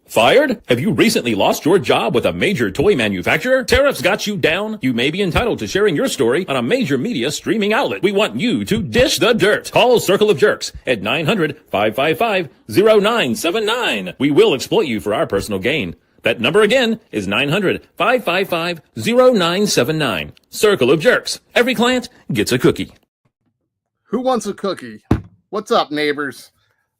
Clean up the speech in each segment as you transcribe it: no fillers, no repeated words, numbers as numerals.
Fired? Have you recently lost your job with a major toy manufacturer? Tariffs got you down? You may be entitled to sharing your story on a major media streaming outlet. We want you to dish the dirt. Call Circle of Jerkz at 900-555-0979. We will exploit you for our personal gain. That number again is 900-555-0979. Circle of Jerkz. Every client gets a cookie. Who wants a cookie? What's up, neighbors?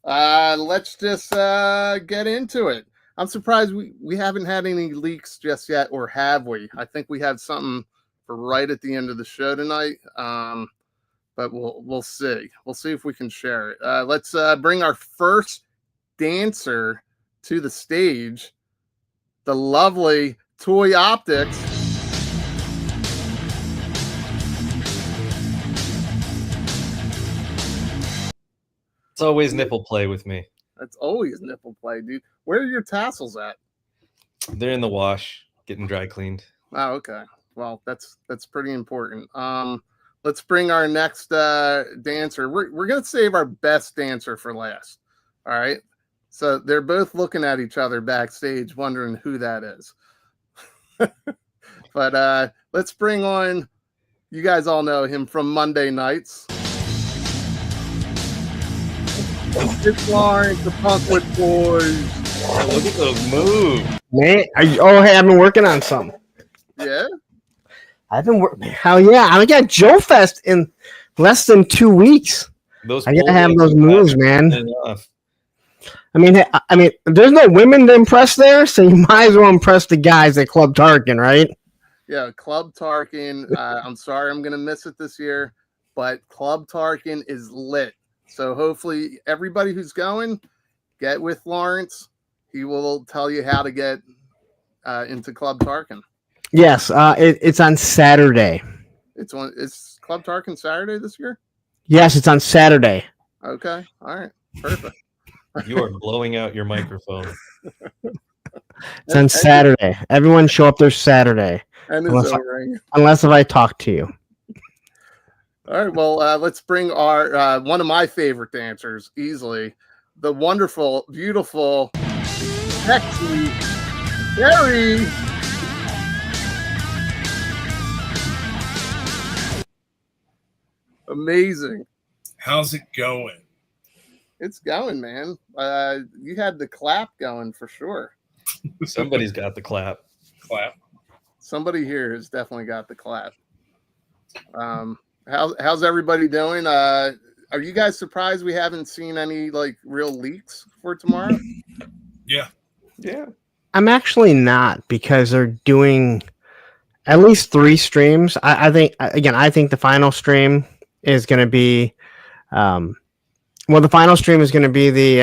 Let's just get into it. I'm surprised we haven't had any leaks just yet, or have we? I think we had something for right at the end of the show tonight, but we'll see. We'll see if we can share it. Let's bring our first dancer to the stage, the lovely Toy Optics. It's always nipple play with me. That's always nipple play, dude. Where are your tassels at? They're in the wash, getting dry cleaned. Oh, okay. Well, that's pretty important. Let's bring our next dancer. We're gonna save our best dancer for last. All right. So they're both looking at each other backstage, wondering who that is. But let's bring on. You guys all know him from Monday nights. It's Lawrence, the Punkwood Boys. Oh, look at those moves, man. Hey, I've been working on something. Yeah, I've been working. Hell yeah, I got Joe Fest in less than 2 weeks. I gotta have those moves, man. I mean, there's no women to impress there, so you might as well impress the guys at Club Tarkin, right? Yeah, Club Tarkin. I'm sorry, I'm gonna miss it this year, but Club Tarkin is lit. So hopefully everybody who's going, get with Lawrence. He will tell you how to get into Club Tarkin. Yes, it's on Saturday. It's Club Tarkin Saturday this year? Yes, it's on Saturday. Okay. All right. Perfect. You are blowing out your microphone. It's on Saturday. Everyone show up there Saturday. And unless if I talk to you. All right, well, let's bring our one of my favorite dancers, easily, the wonderful, beautiful, sexy Carrie. Amazing. How's it going? It's going, man. You had the clap going for sure. Somebody's got the clap. Clap. Somebody here has definitely got the clap. How's everybody doing? Are you guys surprised we haven't seen any like real leaks for tomorrow? Yeah. I'm actually not, because they're doing at least 3 streams. I think the final stream is going to be, the final stream is going to be the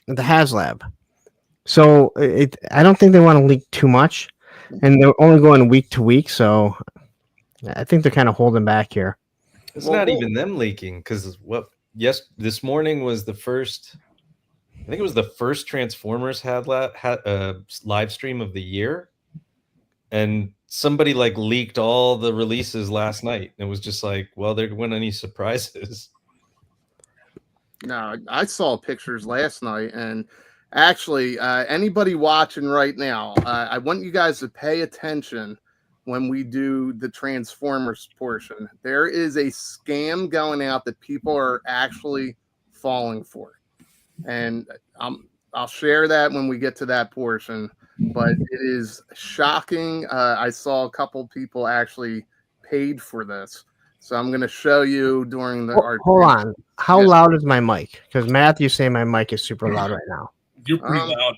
HasLab. So I don't think they want to leak too much, and they're only going week to week. So I think they're kind of holding back here. It's not even them leaking, because this morning was the first. I think it was the first Transformers live stream of the year, and somebody leaked all the releases last night. It was just like, well, there weren't any surprises. No, I saw pictures last night, and actually, anybody watching right now, I want you guys to pay attention. When we do the Transformers portion, there is a scam going out that people are actually falling for. And I'll share that when we get to that portion, but it is shocking. I saw a couple people actually paid for this. So I'm going to show you during the art. Hold on. How loud is my mic? Because Matthew's saying my mic is super loud right now. You're pretty loud.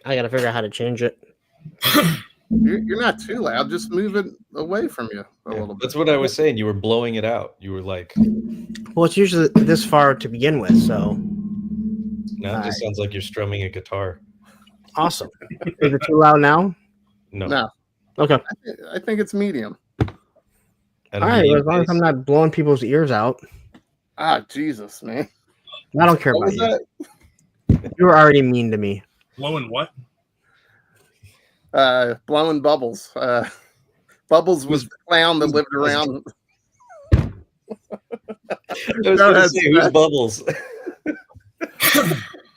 I got to figure out how to change it. You're not too loud. Just move it away from you a little bit. That's what I was saying. You were blowing it out. You were like... Well, it's usually this far to begin with, so... Now it just sounds like you're strumming a guitar. Awesome. Is it too loud now? No. Okay. I think it's medium. All right, as long as I'm not blowing people's ears out. Ah, Jesus, man. I don't care about you. You were already mean to me. Blowing what? Blowing Bubbles. Bubbles was the clown that lived around. I was Go going to ahead, say, who's Smack. Bubbles?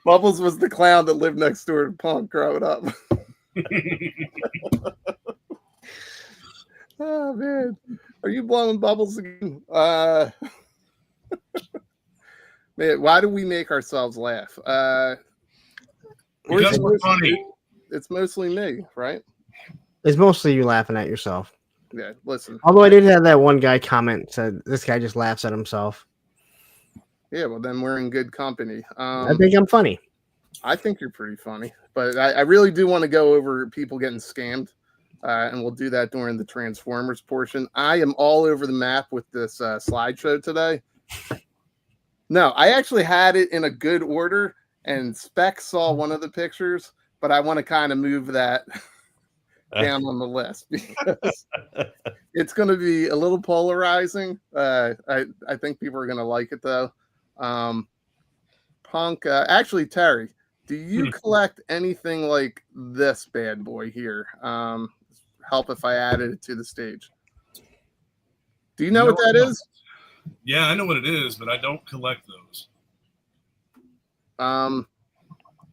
Bubbles was the clown that lived next door to Punk growing up. Oh man, are you blowing bubbles again? Man, why do we make ourselves laugh? Because we're funny. It's mostly me, right? It's mostly you laughing at yourself. Yeah. Listen. Although I did have that one guy comment said this guy just laughs at himself. Yeah. Well, then we're in good company. I think I'm funny. I think you're pretty funny, but I really do want to go over people getting scammed, and we'll do that during the Transformers portion. I am all over the map with this slideshow today. No, I actually had it in a good order, and Spec saw one of the pictures, but I want to kind of move that down on the list because it's going to be a little polarizing. I think people are going to like it though. Punk, actually, Terry, do you collect anything like this bad boy here? Help if I added it to the stage. Do you know what that is? Yeah, I know what it is, but I don't collect those.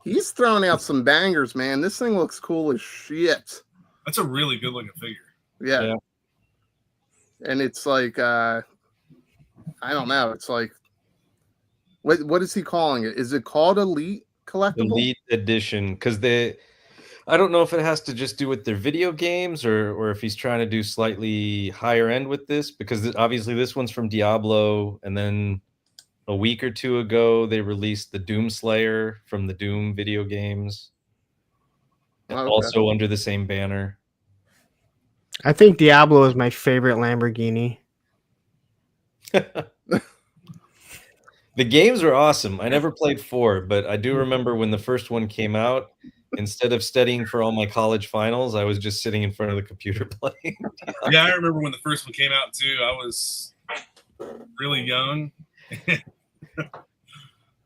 He's throwing out some bangers, man. This thing looks cool as shit. That's a really good looking figure. Yeah. And it's like I don't know. It's like what is he calling it? Is it called Elite Collectible? Elite Edition, because I don't know if it has to just do with their video games or if he's trying to do slightly higher end with this, because obviously this one's from Diablo, and then a week or two ago they released the Doom Slayer from the Doom video games, also under the same banner. I think Diablo is my favorite Lamborghini. The games are awesome. I never played 4, but I do remember when the first one came out, instead of studying for all my college finals, I was just sitting in front of the computer playing. Yeah, I remember when the first one came out too. I was really young.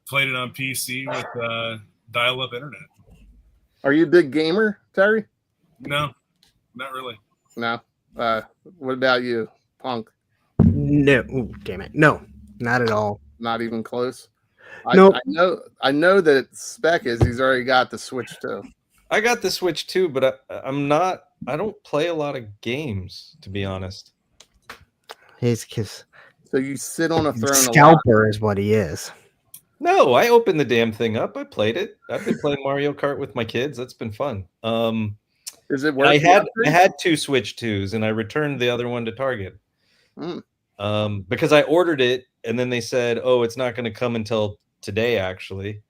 Played it on PC with dial-up internet. Are you a big gamer, Terry? No, not really. No. What about you, Punk? No, ooh, damn it. No, not at all. Not even close. Nope. I know that Spec is. He's already got the Switch too. I got the Switch too, but I don't play a lot of games, to be honest. His kiss. So you sit on a throne. Scalper is what he is. No, I opened the damn thing up. I played it. I've been playing Mario Kart with my kids. That's been fun. Is it worth I had 2 Switch 2s, and I returned the other one to Target. Because I ordered it, and then they said, "Oh, it's not going to come until today, actually."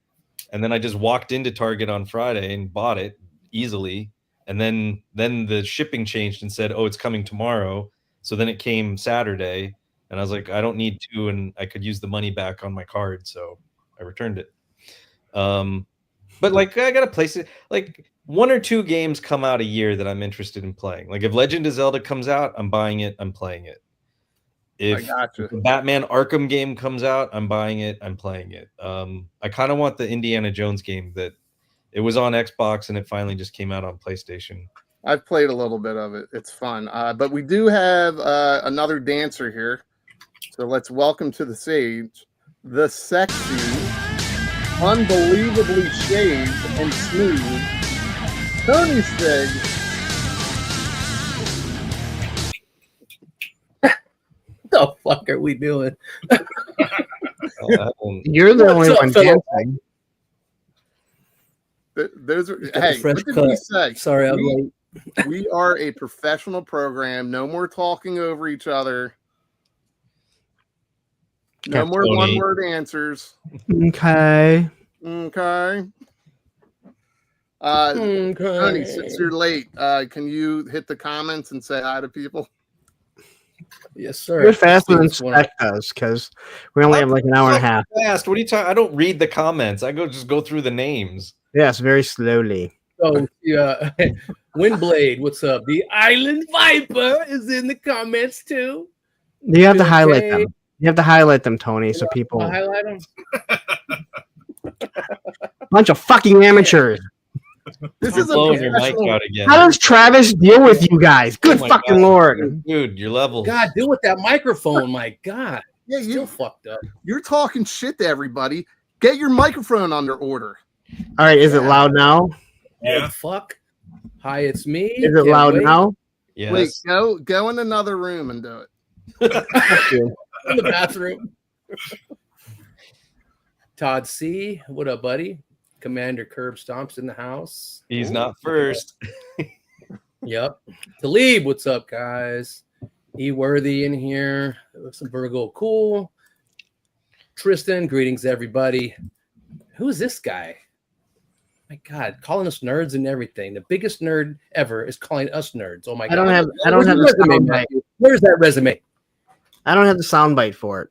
And then I just walked into Target on Friday and bought it easily. And then the shipping changed and said, "Oh, it's coming tomorrow." So then it came Saturday, and I was like, "I don't need 2, and I could use the money back on my card," so I returned it. But like, I gotta place it. Like 1 or 2 games come out a year that I'm interested in playing. Like if Legend of Zelda comes out, I'm buying it. I'm playing it. If the Batman Arkham game comes out, I'm buying it. I'm playing it. I kind of want the Indiana Jones game that it was on Xbox and it finally just came out on PlayStation. I've played a little bit of it. It's fun. But we do have another dancer here. So let's welcome to the stage the sexy, unbelievably shaved and smooth Tony Stig. What the fuck are we doing? You're the only one dancing. Those are, hey, fresh what did cut. we say? Sorry, I'm late. We are a professional program. No more talking over each other. No more Tony. one-word answers. Okay. Okay. Tony, since you're late, can you hit the comments and say hi to people? Yes, sir. You're faster than Spec does because we only have like an hour and a half. Fast. What are you talking? I don't read the comments. I just go through the names. Yes, very slowly. So, yeah, Windblade, what's up? The Island Viper is in the comments too. You have to highlight them. You have to highlight them, Tony, so people. Highlight them. Bunch of fucking amateurs. This You're is a blowing your mic professional. out again. How does Travis deal with you guys? Good Oh my fucking God. lord. Dude, your levels. God, deal with that microphone. My God. Yeah, Still fucked up. you're talking shit to everybody. Get your microphone under order. All right, is it loud now? Yeah. Oh, fuck. Hi, it's me. Is it Can't loud wait. now? Yes. Wait, go in another room and do it. In the bathroom. Todd C. What up, buddy? Commander Curb Stomps in the house. He's not first. Yep. Talib, what's up, guys? E Worthy in here. Some Virgo cool. Tristan, greetings, everybody. Who is this guy? My God, calling us nerds and everything. The biggest nerd ever is calling us nerds. Oh my God. I don't have the sound bite. Where's that resume? I don't have the sound bite for it.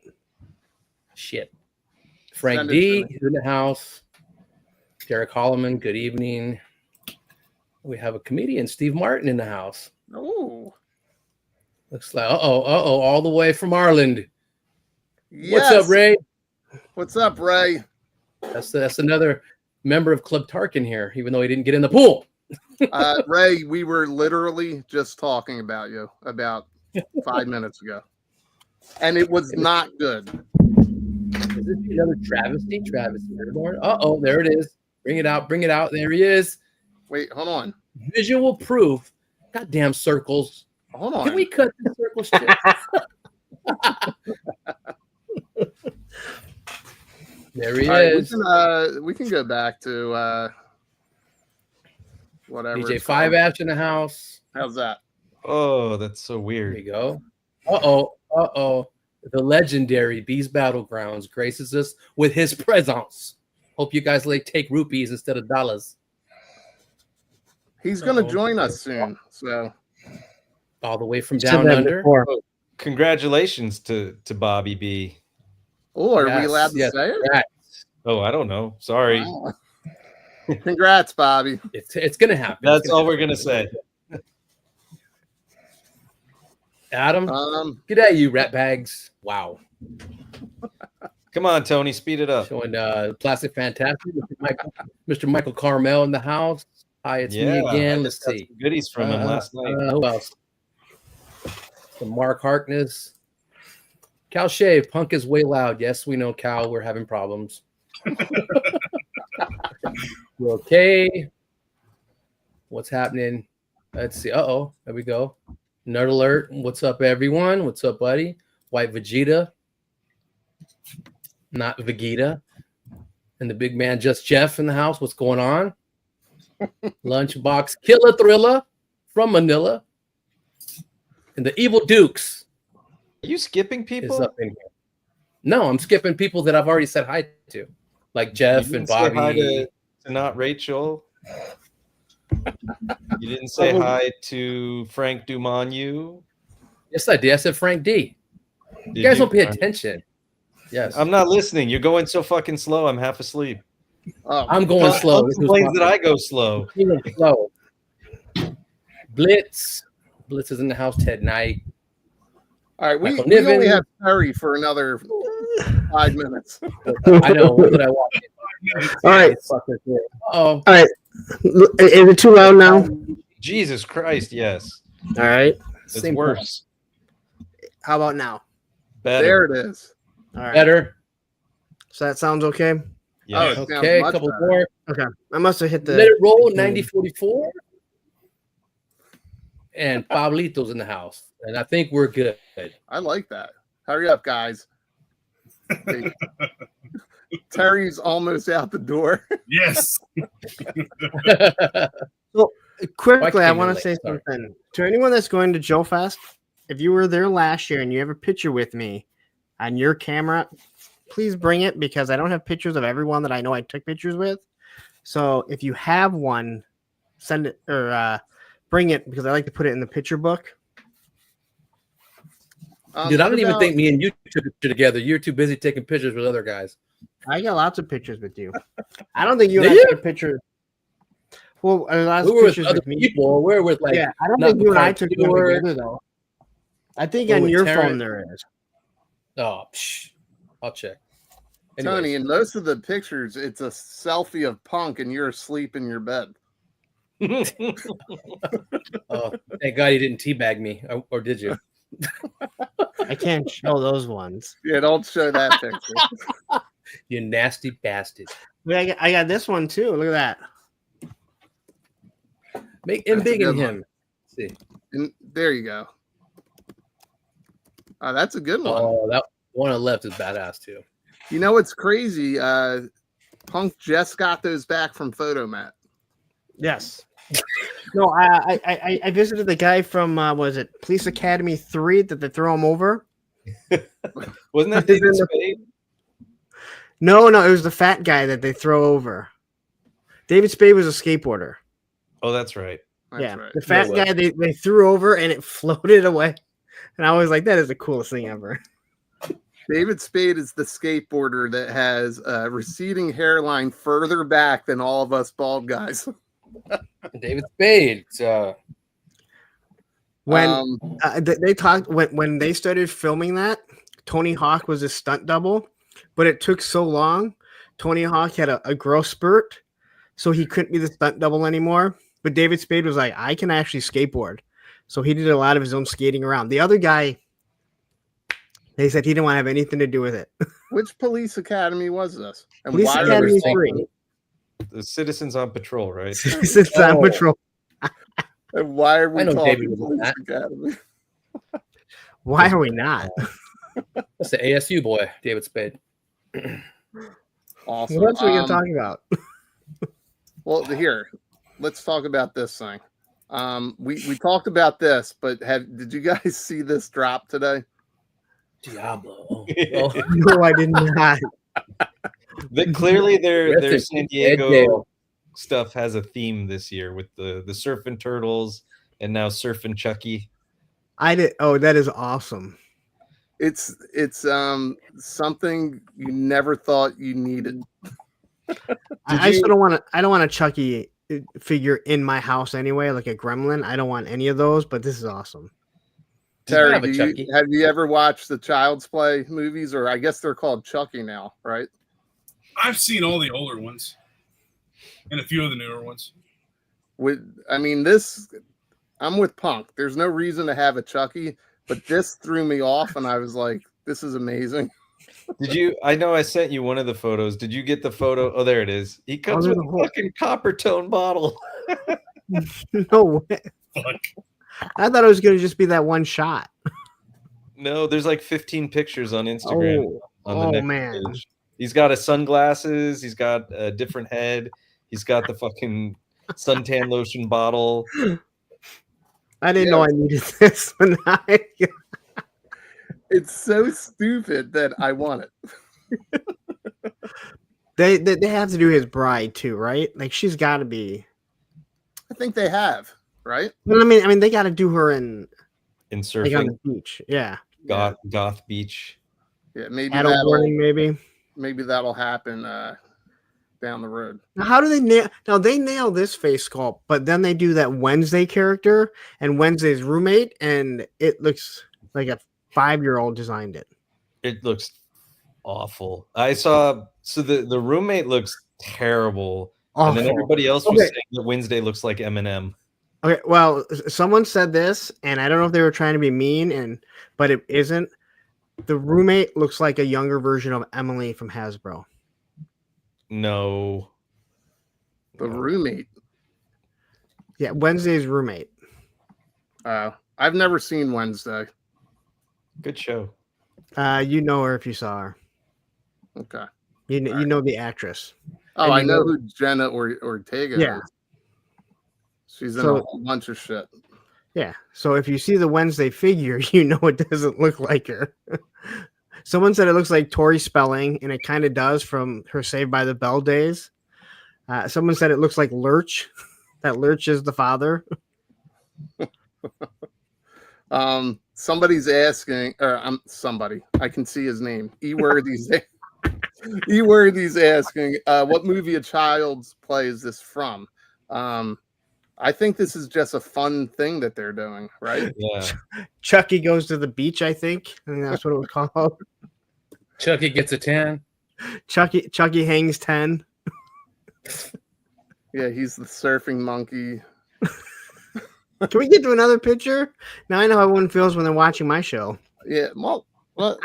Shit. Frank Send it D to me. is in the house. Derek Holloman, good evening. We have a comedian, Steve Martin, in the house. Oh, Looks like all the way from Ireland. yes. What's up, Ray? What's up, Ray? That's another member of Club Tarkin here, even though he didn't get in the pool. Ray, we were literally just talking about you about 5 minutes ago, and it was not good. Is this another travesty? Travesty. There it is. Bring it out. Bring it out. There he is. Wait, hold on. Visual proof. Goddamn circles. Hold on. Can we cut the circle shit? There he All right, is. we can go back to whatever. DJ it's Five called. Ash in the house. How's that? Oh, that's so There weird. you go. The legendary Bees Battlegrounds graces us with his presence. Hope you guys take rupees instead of dollars. He's going to Uh-oh. join us soon. So All the way from Said down that under. before. Congratulations to Bobby B. oh, are we Yes, allowed to yes. say it? Right. Oh, I don't know. Sorry. Wow. Congrats, Bobby. It's gonna happen. That's all we're gonna say. Adam, get at you, rat bags. Wow. Come on, Tony, speed it up. Showing Plastic Fantastic. Mr. Michael Carmel in the house. Hi, it's me I again. just Let's got see. some goodies from him last night. Who else? Some Mark Harkness. Cal Shave, punk is way loud. Yes, we know, Cal. We're having problems. You okay? What's happening? Let's see. There we go. Nerd alert. What's up, everyone? Vegeta. What's up, buddy? White Vegeta. Not Vegeta. And the big man, Just Jeff, in the house. What's going on? Lunchbox Killer Thriller from Manila. And the Evil Dukes Are you skipping is people? up in here. No, I'm skipping people that I've already said hi to, like Jeff You and didn't say hi Bobby. to not Rachel. You didn't say hi to Frank Dumont. Yes, I did. I said Frank D. You guys don't pay attention. Yes, I'm not listening. You're going so fucking slow. I'm half asleep. Oh, I'm going slow. Who complains that I go slow? Slow. Blitz is in the house. Ted Knight. all right. We Michael only Niven. have Terry for another 5 minutes. I know. What did I walk in? All right. Oh, All right. Is it too loud now? Jesus Christ, yes. All right. It's Same worse. How about now? Better. There it is. All right. better. So that sounds okay. Yeah. Oh, it sounds Okay, a much couple better. more. Okay. I must have hit the. Let it roll. 9044. And Pablito's in the house, and I think we're good. I like that. Hurry up, guys. Hey, Terry's almost out the door. Yes. Quickly, I Watching want it to say late, sorry. something to anyone that's going to Joe Fest. If you were there last year and you have a picture with me on your camera, please bring it because I don't have pictures of everyone that I know I took pictures with. So if you have one, send it or bring it because I like to put it in the picture book. Dude, I What don't even about- think me and you took a picture together. You're too busy taking pictures with other guys. I got lots of pictures with you. I don't think you and Do I you? took a picture. Well, a lot of We were with pictures other with me. people. We're with like Yeah, I don't not think you and I Picard took one Stewart. together though. I think Or on with your Terrence. phone there is. Oh, I'll check. Tony, Anyways, in most of the pictures, it's a selfie of Punk and you're asleep in your bed. Oh, thank God you didn't teabag me, or did you? I can't show those ones. Yeah, don't show that picture. You nasty bastard. Wait, I got this one too. Look at that. Make him That's a big in good him. Let's see. And there you go. Oh, that's a good one. Oh, that one on the left is badass too. You know what's crazy? Punk just got those back from Photomat. Yes. No, I visited the guy from was it Police Academy 3 that they throw him over? Wasn't that David Spade? No, it was the fat guy that they throw over. David Spade was a skateboarder. Oh, that's right. That's right. The fat guy they threw over and it floated away. And I was like, that is the coolest thing ever. David Spade is the skateboarder that has a receding hairline further back than all of us bald guys. David Spade. When they talked when they started filming that, Tony Hawk was a stunt double, but it took so long. Tony Hawk had a growth spurt, so he couldn't be the stunt double anymore. But David Spade was like, I can actually skateboard. So he did a lot of his own skating around. The other guy, they said he didn't want to have anything to do with it. Which police academy was this? And Police why Academy they- 3. The Citizens on Patrol, right? This is on Oh. patrol. and why are we I know talking David was on police that. academy? Why are we not? That's the ASU boy, David Spade. Awesome. What else are we going to talk about? Well, here, let's talk about this thing. We talked about this, but did you guys see this drop today? Diablo. No, I did not. Clearly, their Terrific. San Ed Diego Gale. stuff has a theme this year with the Surfing Turtles and now Surfing Chucky. I did. Oh, that is awesome. It's something you never thought you needed. I still don't want to. I don't want a Chucky figure in my house anyway, like a Gremlin. I don't want any of those. But this is awesome. Terry, have a Chucky. have you ever watched the Child's Play movies, or I guess they're called Chucky now, right? I've seen all the older ones and a few of the newer ones. I'm with Punk. There's no reason to have a Chucky, but this threw me off, and I was like, "This is amazing." Did you? I know I sent you one of the photos. Did you get the photo? Oh, there it is. He comes there's with a a whole- fucking copper tone bottle. No way. Fuck. I thought it was going to just be that one shot. No, there's like 15 pictures on Instagram. On the next man. page. He's got his sunglasses. He's got a different head. He's got the fucking suntan lotion bottle. I didn't know I needed this. But It's so stupid that I want it. they have to do his bride too, right? Like she's got to be. I think they have, right? Well, I mean, they got to do her in In like surfing, on the beach. Yeah, goth beach. Yeah, maybe adult warning, maybe. that'll happen down the road. Now, how do they nail? Now they nail this face sculpt, but then they do that Wednesday character and Wednesday's roommate, and it looks like a 5-year-old designed it. It looks awful. I saw the roommate looks terrible, and then Awful. everybody else was Okay. saying that Wednesday looks like Eminem. Okay, well, someone said this, and I don't know if they were trying to be mean, but it isn't. The roommate looks like a younger version of Emily from Hasbro. No, The roommate. Yeah, Wednesday's roommate. I've never seen Wednesday. good show. You know her if you saw her. Okay. You know the actress. Oh, And I you know know- who Jenna Ortega Yeah. is. She's in So- a whole bunch of shit. Yeah. So if you see the Wednesday figure, you know it doesn't look like her. Someone said it looks like Tori Spelling, and it kind of does from her Saved by the Bell days. Someone said it looks like Lurch. That Lurch is the father. Somebody's asking, or somebody. I can see his name. Eworthy's asking, what movie of Child's Play is this from? I think this is just a fun thing that they're doing, right? Yeah, Chucky goes to the beach, I think that's what it was called. Chucky gets a 10. Chucky hangs 10. Yeah, he's the surfing monkey. Can we get to another picture? Now I know how everyone feels when they're watching my show. Yeah, well,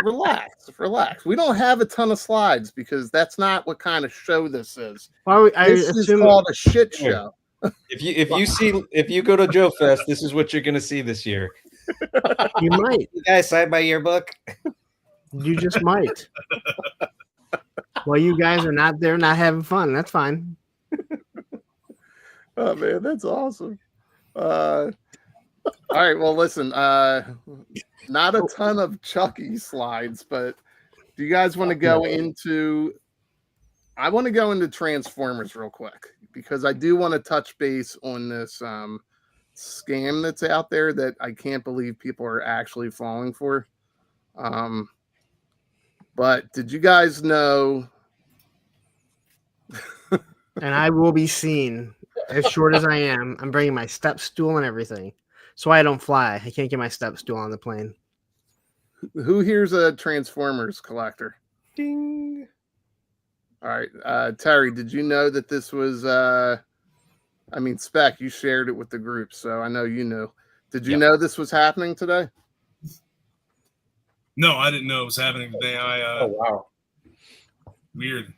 relax. We don't have a ton of slides because that's not what kind of show this is. Well, I This is assume called a shit show. If you go to Joe Fest, this is what you're gonna see this year. you might. You guys signed my yearbook. You just might. Well, you guys are not there, not having fun. That's fine. Oh man, that's awesome. All right, well, listen. Not a ton of Chucky slides, but do you guys want to go into? I want to go into Transformers real quick because I do want to touch base on this scam that's out there that I can't believe people are actually falling for. But did you guys know? And I will be seen as short as I am. I'm bringing my step stool and everything. So I don't fly. I can't get my step stool on the plane. Who here's a Transformers collector? Ding. All right, Terry, did you know that this was? Spec, you shared it with the group, so I know you knew. Did you know this was happening today? No, I didn't know it was happening today. Oh wow, Weird.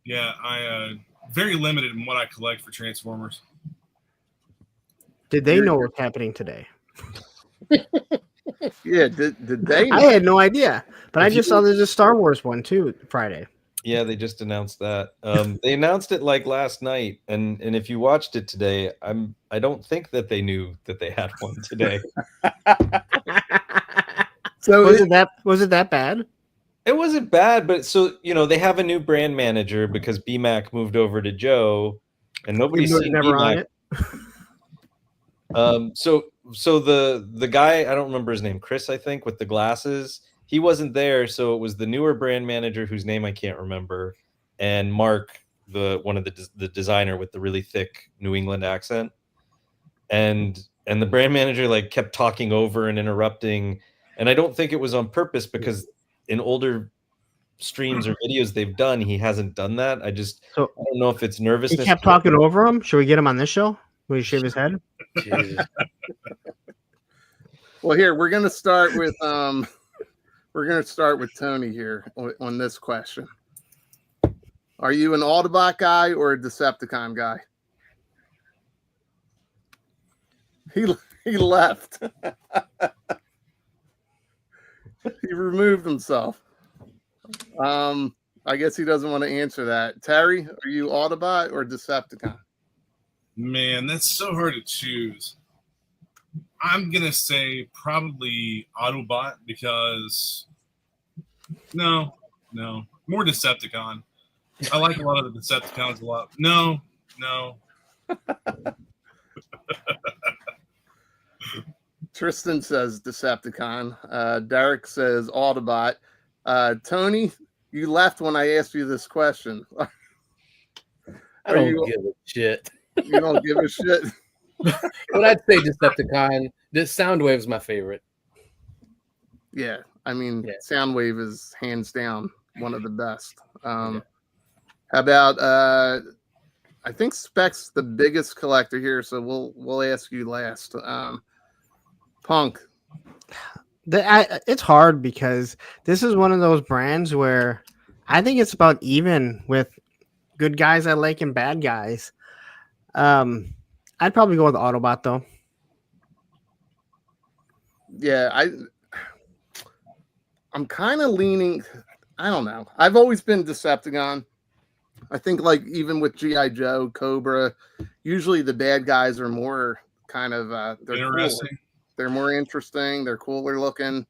Yeah, I very limited in what I collect for Transformers. Did they know what's happening today? Yeah, did they know? I had no idea, but I just saw there's a Star Wars one too Friday. Yeah, they just announced that. They announced it like last night, and if you watched it today, I don't think that they knew that they had one today. So was it that bad? It wasn't bad, but so they have a new brand manager because BMAC moved over to Joe, and nobody's seen never on BMAC. it. So the guy, I don't remember his name, Chris, I think, with the glasses, he wasn't there, so it was the newer brand manager whose name I can't remember, and Mark, the designer with the really thick New England accent, and the brand manager like kept talking over and interrupting, and I don't think it was on purpose because in older streams or videos they've done, he hasn't done that. I don't know if it's nervousness. He kept talking over him. Should we get him on this show? Will he shave his head? Well, here we're gonna start with Tony here on this question. Are you an Autobot guy or a Decepticon guy? He left. He removed himself. I guess he doesn't want to answer that. Terry, are you Autobot or Decepticon? Man, that's so hard to choose. I'm gonna say probably Autobot because no, more Decepticon. I like a lot of the Decepticons a lot. No. Tristan says Decepticon. Derek says Autobot. Tony, you left when I asked you this question. I don't give a shit. You don't give a shit. But I'd say Decepticon. This Soundwave is my favorite. Yeah, Soundwave is hands down one of the best. How about I think Spec's the biggest collector here, so we'll ask you last. Punk. It's hard because this is one of those brands where I think it's about even with good guys I like and bad guys. I'd probably go with Autobot though. Yeah, I'm kind of leaning. I don't know. I've always been Decepticon. I think like even with G.I. Joe, Cobra, usually the bad guys are more kind of they're interesting. Cooler. They're more interesting. They're cooler looking.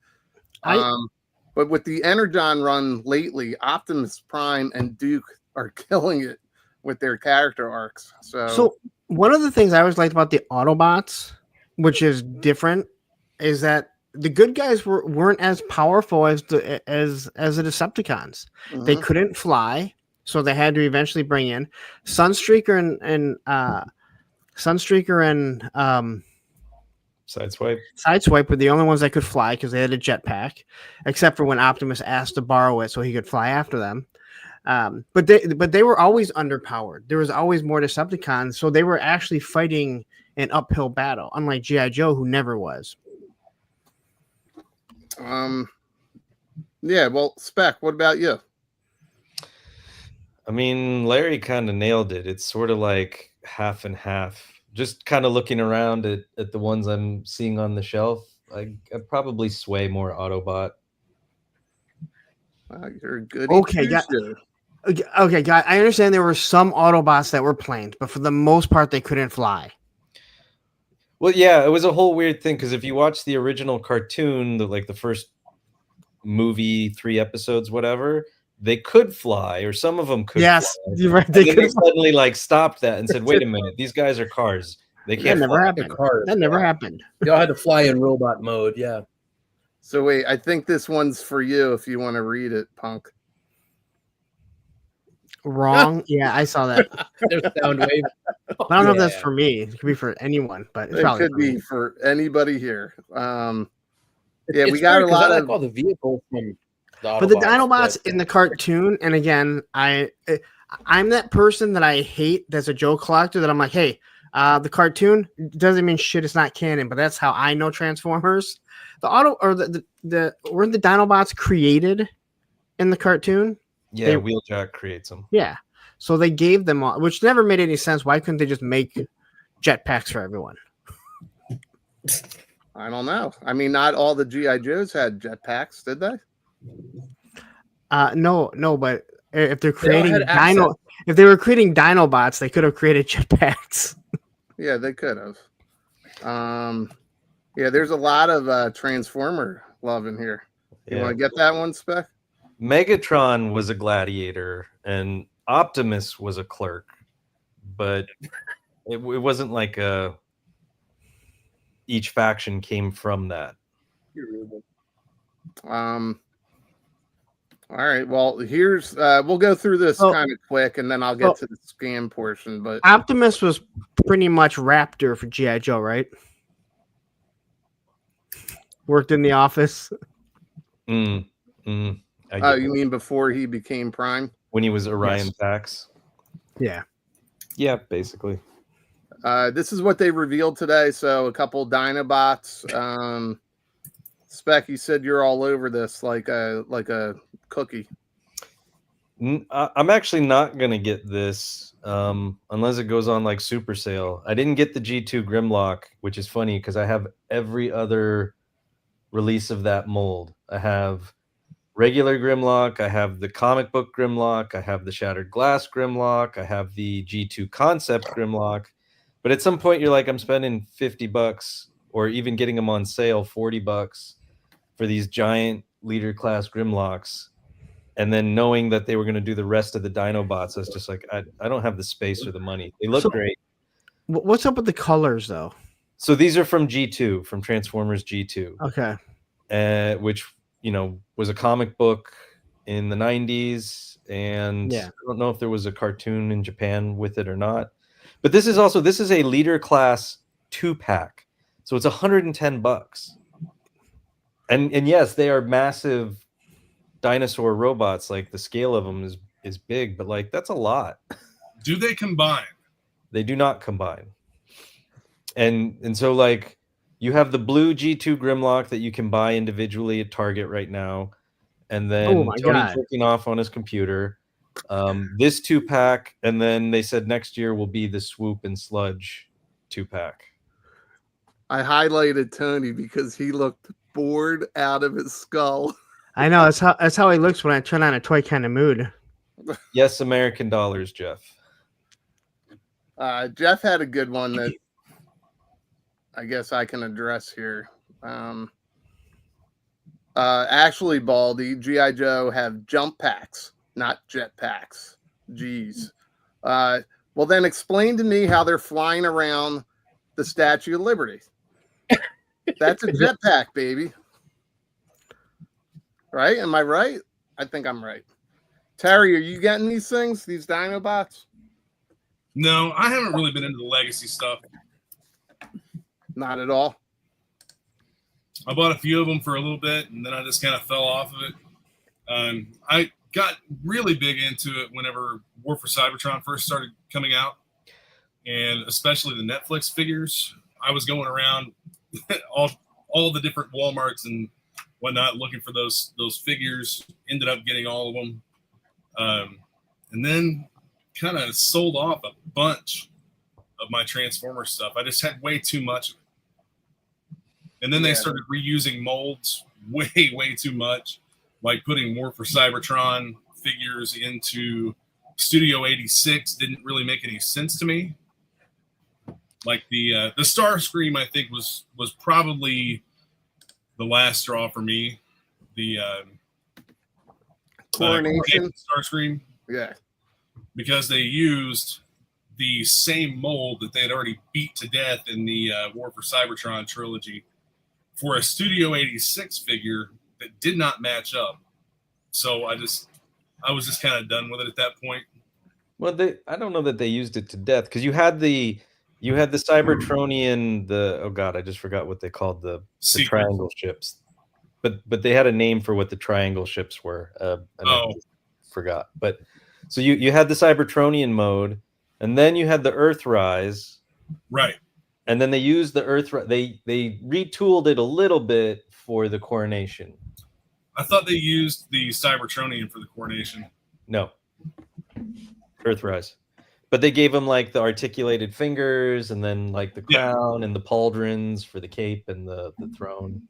But with the Energon run lately, Optimus Prime and Duke are killing it with their character arcs. So one of the things I always liked about the Autobots, which is different, is that the good guys weren't as powerful as the Decepticons. Mm-hmm. They couldn't fly, so they had to eventually bring in Sunstreaker and Sideswipe were the only ones that could fly because they had a jetpack, except for when Optimus asked to borrow it so he could fly after them. But they were always underpowered. There was always more Decepticons, so they were actually fighting an uphill battle, unlike G.I. Joe, who never was. Yeah, well, Spec, what about you? I mean, Larry kind of nailed it. It's sort of like half and half. Just kind of looking around at the ones I'm seeing on the shelf, I'd probably sway more Autobot. You're a good. Okay, guy. I understand there were some Autobots that were planes, but for the most part, they couldn't fly. Well, yeah, it was a whole weird thing because if you watch the original cartoon, the first movie, 3 episodes, whatever, they could fly, or some of them could. Yes, fly. you're right. They suddenly stopped that and said, "Wait a minute, these guys are cars. They can't." That never fly. happened. Cars, That never happened. Y'all had to fly in robot mode. Yeah. So wait, I think this one's for you if you want to read it, Punk. Wrong. Yeah, I saw that. There's sound wave. I don't know if that's for me. It could be for anyone, but it's It probably could be for anybody here. Yeah, we It's got weird a 'cause lot I like of. all the vehicles from But the Dinobots in the cartoon, and again, I'm that person that I hate that's a Joe collector that I'm like, hey, the cartoon doesn't mean shit, it's not canon, but that's how I know Transformers. Weren't the Dinobots created in the cartoon? Yeah, Wheeljack creates them. Yeah. So they gave them all, which never made any sense. Why couldn't they just make jetpacks for everyone? I don't know. I mean, not all the GI Joes had jetpacks, did they? No, but if they're creating had access. if they were creating Dinobots, they could have created jetpacks. Yeah, they could have. Yeah, there's a lot of Transformer love in here. You want to get that one, Spec? Megatron was a gladiator and Optimus was a clerk, but it wasn't like each faction came from that. All right. Well, here's we'll go through this kind of quick, and then I'll get to the scam portion. But Optimus was pretty much Raptor for G.I. Joe, right? Worked in the office. You mean before he became Prime? When he was Orion Pax? Yeah. Yeah, basically. This is what they revealed today. So a couple Dinobots. Spec, you said you're all over this like a cookie. I'm actually not gonna get this unless it goes on like super sale. I didn't get the G2 Grimlock, which is funny because I have every other release of that mold. I have regular Grimlock, I have the comic book Grimlock, I have the Shattered Glass Grimlock, I have the G2 Concept Grimlock. But at some point you're like, I'm spending $50 or even getting them on sale $40 for these giant leader class Grimlocks. And then knowing that they were going to do the rest of the Dinobots, I was just like, I don't have the space or the money. They look great. What's up with the colors, though? So these are from G2, from Transformers G2. Okay. Which, was a comic book in the 90s. And I don't know if there was a cartoon in Japan with it or not. But this is a leader class 2-pack. So it's $110. And yes, they are massive dinosaur robots. Like the scale of them is big, but like that's a lot. Do they combine? They do not combine. And so like you have the blue G2 Grimlock that you can buy individually at Target right now, and then Tony's working off on his computer. This 2-pack, and then they said next year will be the Swoop and Sludge 2-pack. I highlighted Tony because he looked bored out of his skull. I know that's how he looks when I turn on a toy kind of mood. Yes, American dollars, Jeff. Jeff had a good one that I guess I can address here. Actually, Baldy, G.I. Joe have jump packs, not jet packs. Jeez. Well, then explain to me how they're flying around the Statue of Liberty. That's a jetpack, baby. Right? Am I right? I think I'm right. Terry, are you getting these things, these Dinobots? No, I haven't really been into the legacy stuff. Not at all. I bought a few of them for a little bit, and then I just kind of fell off of it. got really big into it whenever War for Cybertron first started coming out, and especially the Netflix figures. I was going around all the different Walmarts and whatnot looking for those figures. Ended up getting all of them, and then kind of sold off a bunch of my Transformers stuff. I just had way too much of it. And then they started reusing molds way too much, like putting War for Cybertron figures into Studio 86 didn't really make any sense to me. Like the Starscream, I think was probably the last straw for me. The Coronation Starscream, yeah, because they used the same mold that they had already beat to death in the War for Cybertron trilogy for a Studio 86 figure that did not match up. So I was just kind of done with it at that point. Well, I don't know that they used it to death, because you had the Cybertronian, oh god, I just forgot what they called the triangle ships, but they had a name for what the triangle ships were. I forgot. But so you had the Cybertronian mode, and then you had the Earthrise, right? And then they used the Earthrise. They retooled it a little bit for the Coronation. I thought they used the Cybertronian for the Coronation. No, Earthrise. But they gave him like the articulated fingers, and then like the crown and the pauldrons for the cape and the throne.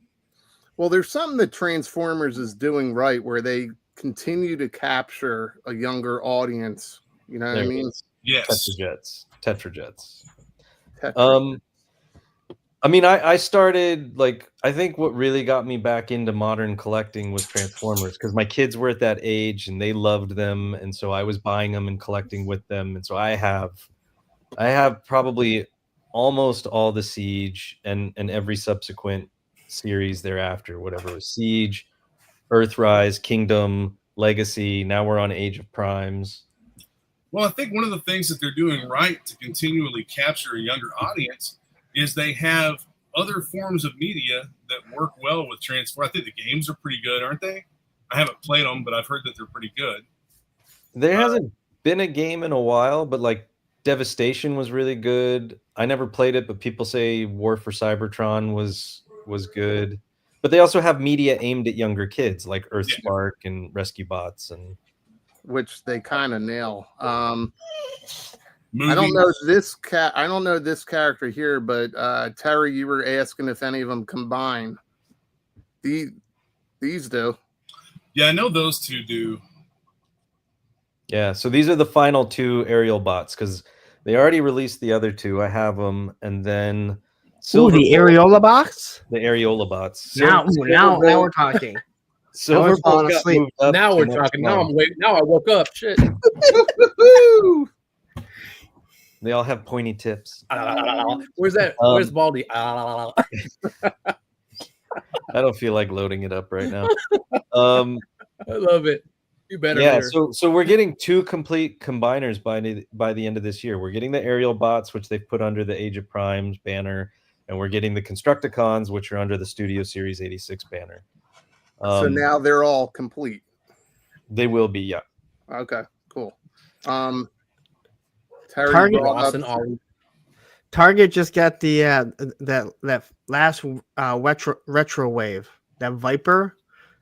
Well, there's something that Transformers is doing right, where they continue to capture a younger audience. You know what I mean? Yes. Tetrajets. Tetra. I mean, I started, like, I think what really got me back into modern collecting was Transformers, because my kids were at that age and they loved them, and so I was buying them and collecting with them. And so I have probably almost all the Siege and every subsequent series thereafter, whatever was Siege, Earthrise, Kingdom, Legacy. Now we're on Age of Primes. Well, I think one of the things that they're doing right to continually capture a younger audience is they have other forms of media that work well with Transformers. I think the games are pretty good, aren't they? I haven't played them, but I've heard that they're pretty good. There hasn't been a game in a while, but like Devastation was really good. I never played it, but people say War for Cybertron was good. But they also have media aimed at younger kids, like Earthspark and Rescue Bots, and which they kind of nail. Movies. I don't know this character here, but Terry, you were asking if any of them combine. These do. Yeah, I know those two do. Yeah, so these are the final two aerial bots, because they already released the other two. I have them, and then the Areola box. The Areola bots. Now we're talking. Silver falling asleep. Now we're talking. Now I'm waiting. Now I woke up. Shit. They all have pointy tips. Where's that? Where's Baldy? I don't feel like loading it up right now. I love it. You better. Yeah. So we're getting two complete combiners by the end of this year. We're getting the aerial bots, which they've put under the Age of Primes banner, and we're getting the Constructicons, which are under the Studio Series 86 banner. So now they're all complete. They will be, yeah. Okay, cool. Target just got the that last retro wave, that Viper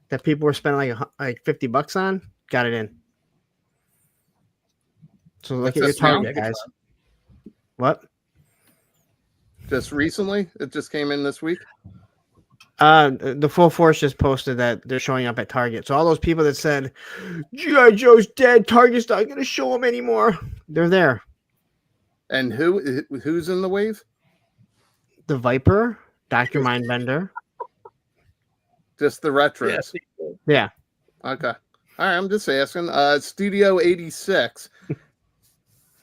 that people were spending like $50 on. Got it in. So look at your Target, guys. What? Just recently? It just came in this week? The Full Force just posted that they're showing up at Target. So all those people that said G.I. Joe's dead, Target's not going to show them anymore, they're there. And who's in the wave? The Viper, Dr. Mindbender. Just the retros. Yeah. Okay. All right. I'm just asking. Studio 86.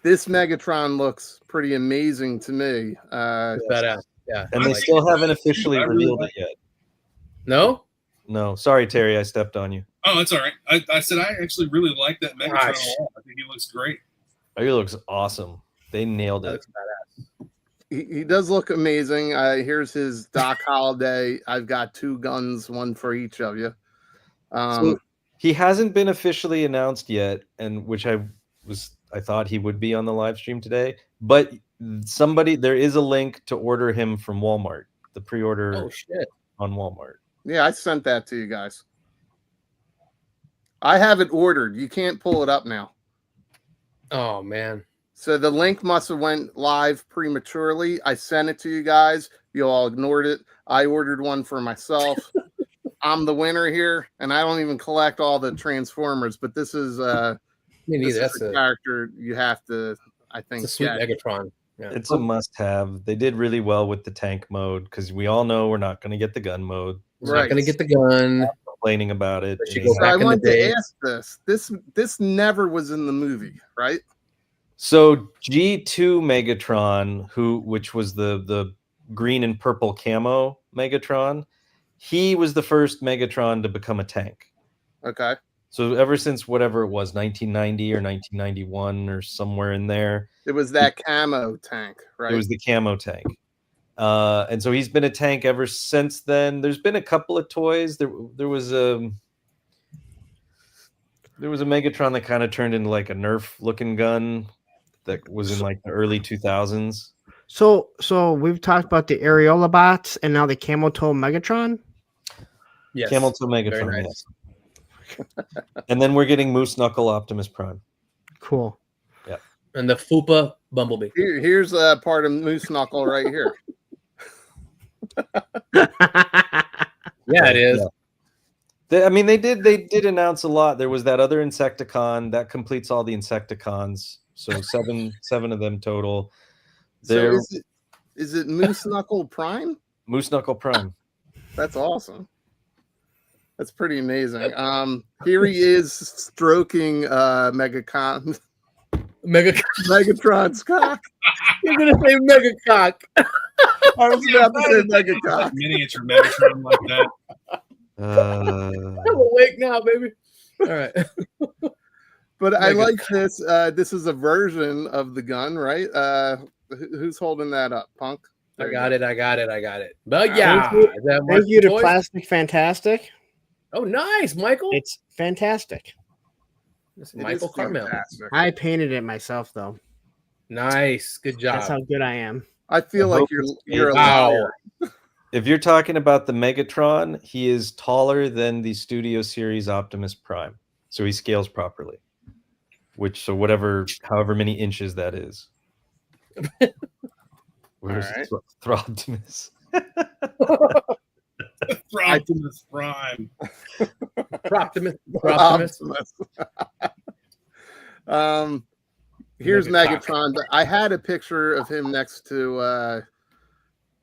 This Megatron looks pretty amazing to me. Badass. Yeah. And they still haven't officially revealed it yet. No? No. Sorry, Terry. I stepped on you. Oh, that's all right. I said I actually really like that Megatron a lot. I think he looks great. He looks awesome. They nailed it. He does look amazing. Here's his Doc Holliday. I've got two guns, one for each of you. He hasn't been officially announced yet, and which I thought he would be on the live stream today. But there is a link to order him from Walmart. The pre-order Oh shit! on Walmart. Yeah, I sent that to you guys. I have it ordered. You can't pull it up now. Oh man. So the link must have went live prematurely. I sent it to you guys. You all ignored it. I ordered one for myself. I'm the winner here, and I don't even collect all the Transformers, but this is Me this neither. is That's a character you have to, I think, it's a sweet get. Megatron. Yeah. It's a must-have. They did really well with the tank mode because we all know we're not going to get the gun mode. We're not gonna get the gun. Complaining about it. They should go So back I in the wanted day. to ask this never was in the movie, right? So G2 Megatron, which was the green and purple camo Megatron, he was the first Megatron to become a tank. Okay. So ever since whatever it was, 1990 or 1991 or somewhere in there, It was that camo tank, right? it was the camo tank. And so he's been a tank ever since then. There's been a couple of toys. There was a Megatron that kind of turned into like a Nerf looking gun that was in like the early 2000s. So we've talked about the Areola bots and now the Camel Toe Megatron. Yes. Camel Toe Megatron, Very nice. yes. And then we're getting Moose Knuckle Optimus Prime. Cool. And the Fupa Bumblebee. Here's a part of Moose Knuckle right here. Yeah, it is. Yeah. They did announce a lot. There was that other Insecticon that completes all the Insecticons. So seven of them total. So is it Moose Knuckle Prime? Moose Knuckle Prime. That's awesome. That's pretty amazing. Here he is stroking Megatron's cock. You're gonna say Megacock. I was about to say Megacock. Miniature Megatron like that. I'm awake now, baby. All right. But I like this. This is a version of the gun, right? Who's holding that up, Punk? I got it. But yeah, Thank you to Plastic Fantastic. Oh, nice, Michael. It's fantastic. It's Michael Carmel. Fantastic. I painted it myself, though. Nice, good job. That's how good I am. I feel I like hope you're a Wow. liar. If you're talking about the Megatron, he is taller than the Studio Series Optimus Prime. So he scales properly. However many inches that is. Where's All right. Throbtimus? Optimus Prime. Optimus. Here's Megacock. Megatron. I had a picture of him next to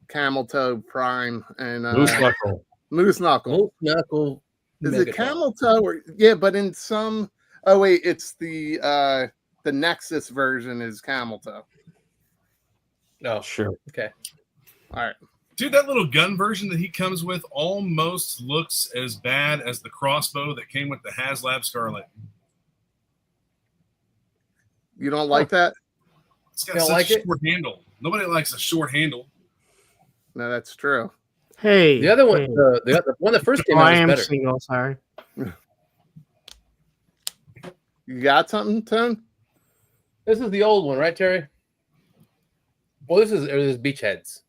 Camel Toe Prime and Moose Knuckle. Moose Knuckle. Moose Knuckle. Is it Megatron. Camel Toe or yeah? But in some, oh wait, it's the Nexus version is Camel Toe. Oh, Sure. okay. All right. Dude, that little gun version that he comes with almost looks as bad as the crossbow that came with the HasLab Scarlet. You don't like that? It's got You don't such like a it? short handle. Nobody likes a short handle. No, that's true. Hey, The other one, hey. the one that first came Oh, out I was am better. single. Sorry. You got something, Tone? This is the old one, right, Terry? Well, this is Beachheads.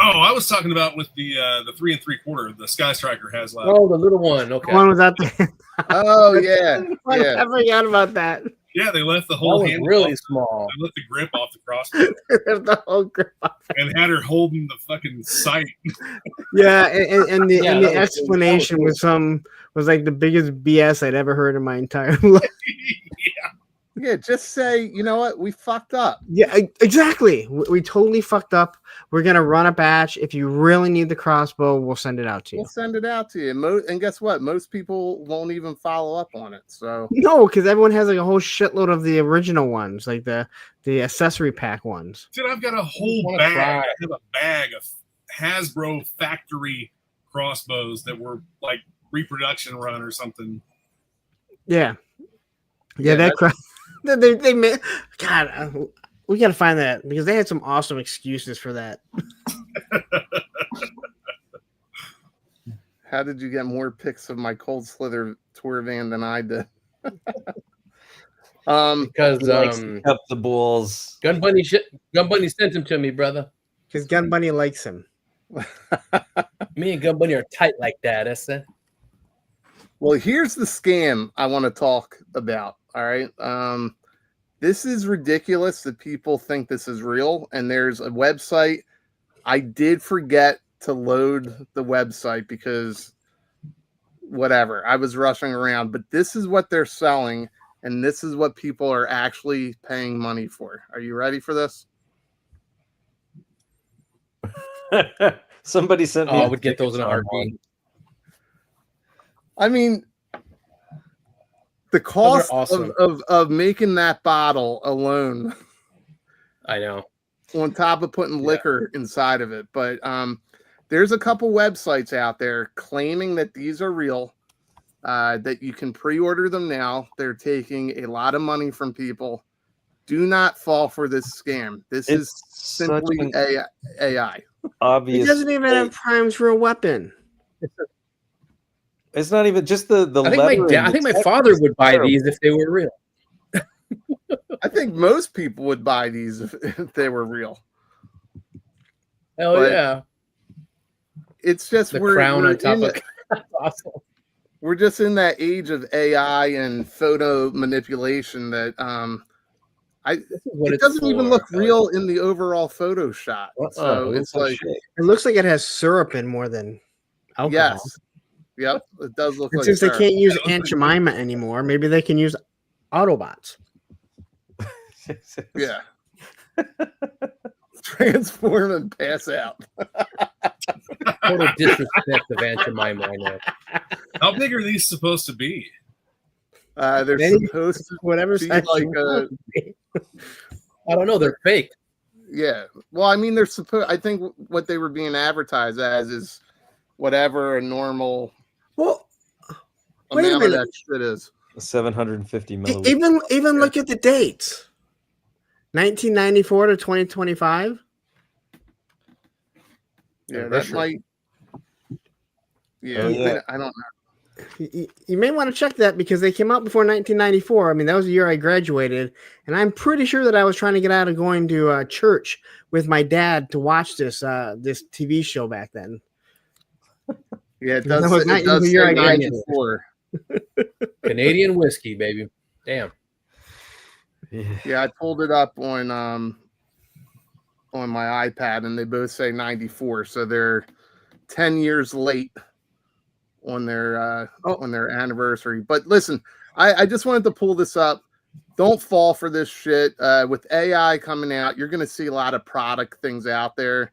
Oh, I was talking about with the 3 3/4, the Sky Striker HasLab. Oh, the little one. Okay. The one without the. Oh yeah, I yeah. forgot about that. Yeah, they left the That whole was handle really off. small. They left the grip off the crossbow The whole grip. and had her holding the fucking sight. Yeah, and the Yeah, and the that was- explanation that was was like the biggest BS I'd ever heard in my entire life. Yeah, just say, you know what, we fucked up. Yeah, exactly. We totally fucked up. We're gonna run a batch. If you really need the crossbow, we'll send it out to you. We'll send it out to you. And guess what? Most people won't even follow up on it. So No, because everyone has like a whole shitload of the original ones, like the accessory pack ones. Dude, I've got a whole wanna bag. try. I have a bag of Hasbro factory crossbows that were like reproduction run or something. Yeah, Yeah, that they made. God, we gotta find that because they had some awesome excuses for that. how did you get more pics of my Cold Slither tour van than I did. Because He likes to cup the bulls. Gun Bunny sent him to me, brother. Because Gun Bunny likes him. Me and Gun Bunny are tight like that. That's it. Well, here's the scam I want to talk about. All right. This is ridiculous that people think this is real. And there's a website. I did forget to load the website because whatever. I was rushing around. But this is what they're selling. And this is what people are actually paying money for. Are you ready for this? Somebody sent me. Oh, I would get those in a heartbeat. I mean, the cost awesome. of making that bottle alone, I know. on top of putting liquor inside of it. But there's a couple websites out there claiming that these are real, that you can pre-order them now. They're taking a lot of money from people. Do not fall for this scam. This is simply AI. Obvious. It doesn't even have primes for a weapon. It's not even just the I think my father would buy these if they were real. I think most people would buy these if they were real. Hell But yeah. It's just The crown on top of That's awesome. we're just in that age of AI and photo manipulation that it doesn't even look real in the overall photo shot. So it's like, it looks like it has syrup in more than alcohol. yes, yep, it does look And like. since they syrup. can't use Aunt Jemima anymore, maybe they can use Autobots. Yeah. Transform and pass out. Total disrespect of Aunt Jemima, I know. How big are these supposed to be? They're Maybe supposed to whatever be size like you want. I don't know. They're fake. yeah. Well, I mean, they're supposed. I think what they were being advertised as is whatever a normal Well, wait a amount of minute. that shit is. 750 milliliters. Even look at the dates. 1994 to 2025. Yeah, that Anniversary. might. Yeah, Oh, yeah. I don't know. You may want to check that because they came out before 1994. I mean, that was the year I graduated, and I'm pretty sure that I was trying to get out of going to church with my dad to watch this TV show back then. Yeah, it That does. was not It does the year say I graduated. 94. Canadian whiskey, baby. Damn. Yeah, I pulled it up on my iPad, and they both say 94, so they're 10 years late on their anniversary. But listen, I just wanted to pull this up. Don't fall for this shit. With AI coming out, you're going to see a lot of product things out there.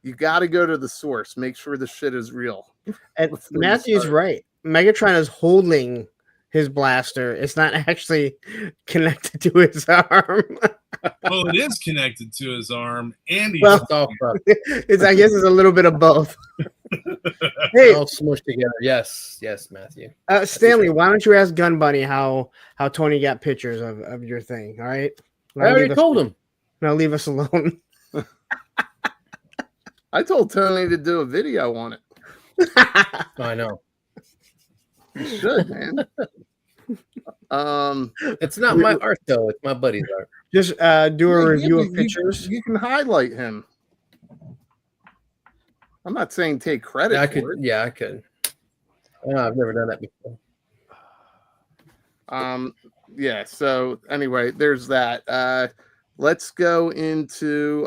You got to go to the source. Make sure the shit is real. And Before you Matthew's start. right. Megatron is holding his blaster. It's not actually connected to his arm. Well, it is connected to his arm, and he's Well, Oh, fuck. I guess it's a little bit of both. Hey, All smushed together. Yes, Matthew. Stanley, why don't you ask Gun Bunny how Tony got pictures of your thing? All right. I already told him. Now leave us alone. I told Tony to do a video on it. I know. You should, man. It's not my art though. It's my buddy's art. Just do a review of you- pictures. You can highlight him. I'm not saying take credit Yeah, I for could. it. Yeah, I could. I've never done that before. Yeah, so anyway, there's that. Let's go into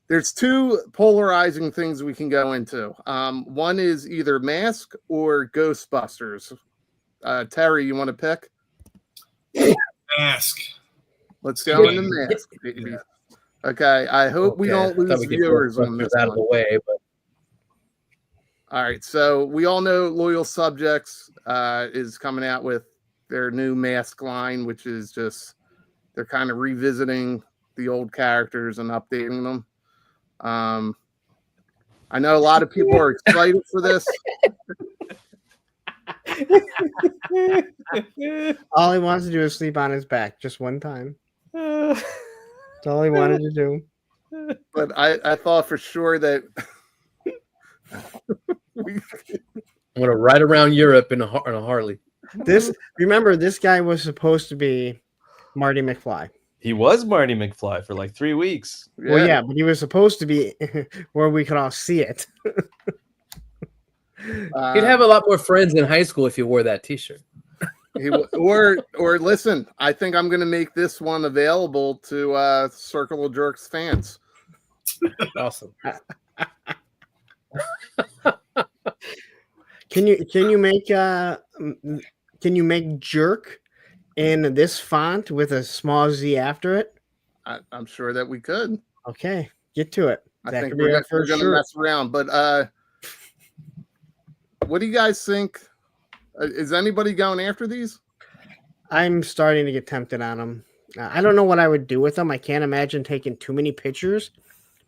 there's two polarizing things we can go into. One is either Mask or Ghostbusters. Terry, you want to pick? Mask. Let's go Yeah. into Mask, baby. Okay, I hope we don't I thought lose we get viewers on Ghostbusters this out of the one. way, but All right, so we all know Loyal Subjects is coming out with their new Mask line, which is just they're kind of revisiting the old characters and updating them. I know a lot of people are excited for this. All he wants to do is sleep on his back just one time. That's all he wanted to do. But I thought for sure that I'm gonna ride around Europe in a Harley. Remember, this guy was supposed to be Marty McFly. He was Marty McFly for like 3 weeks. Well, yeah, but he was supposed to be where we could all see it. He'd have a lot more friends in high school if you wore that T-shirt. Or listen, I think I'm going to make this one available to Circle of Jerkz fans. Awesome. Can you make Jerk in this font with a small Z after it? I'm sure that we could. Okay, get to it. I think we're going to mess around. But what do you guys think? Is anybody going after these? I'm starting to get tempted on them. I don't know what I would do with them. I can't imagine taking too many pictures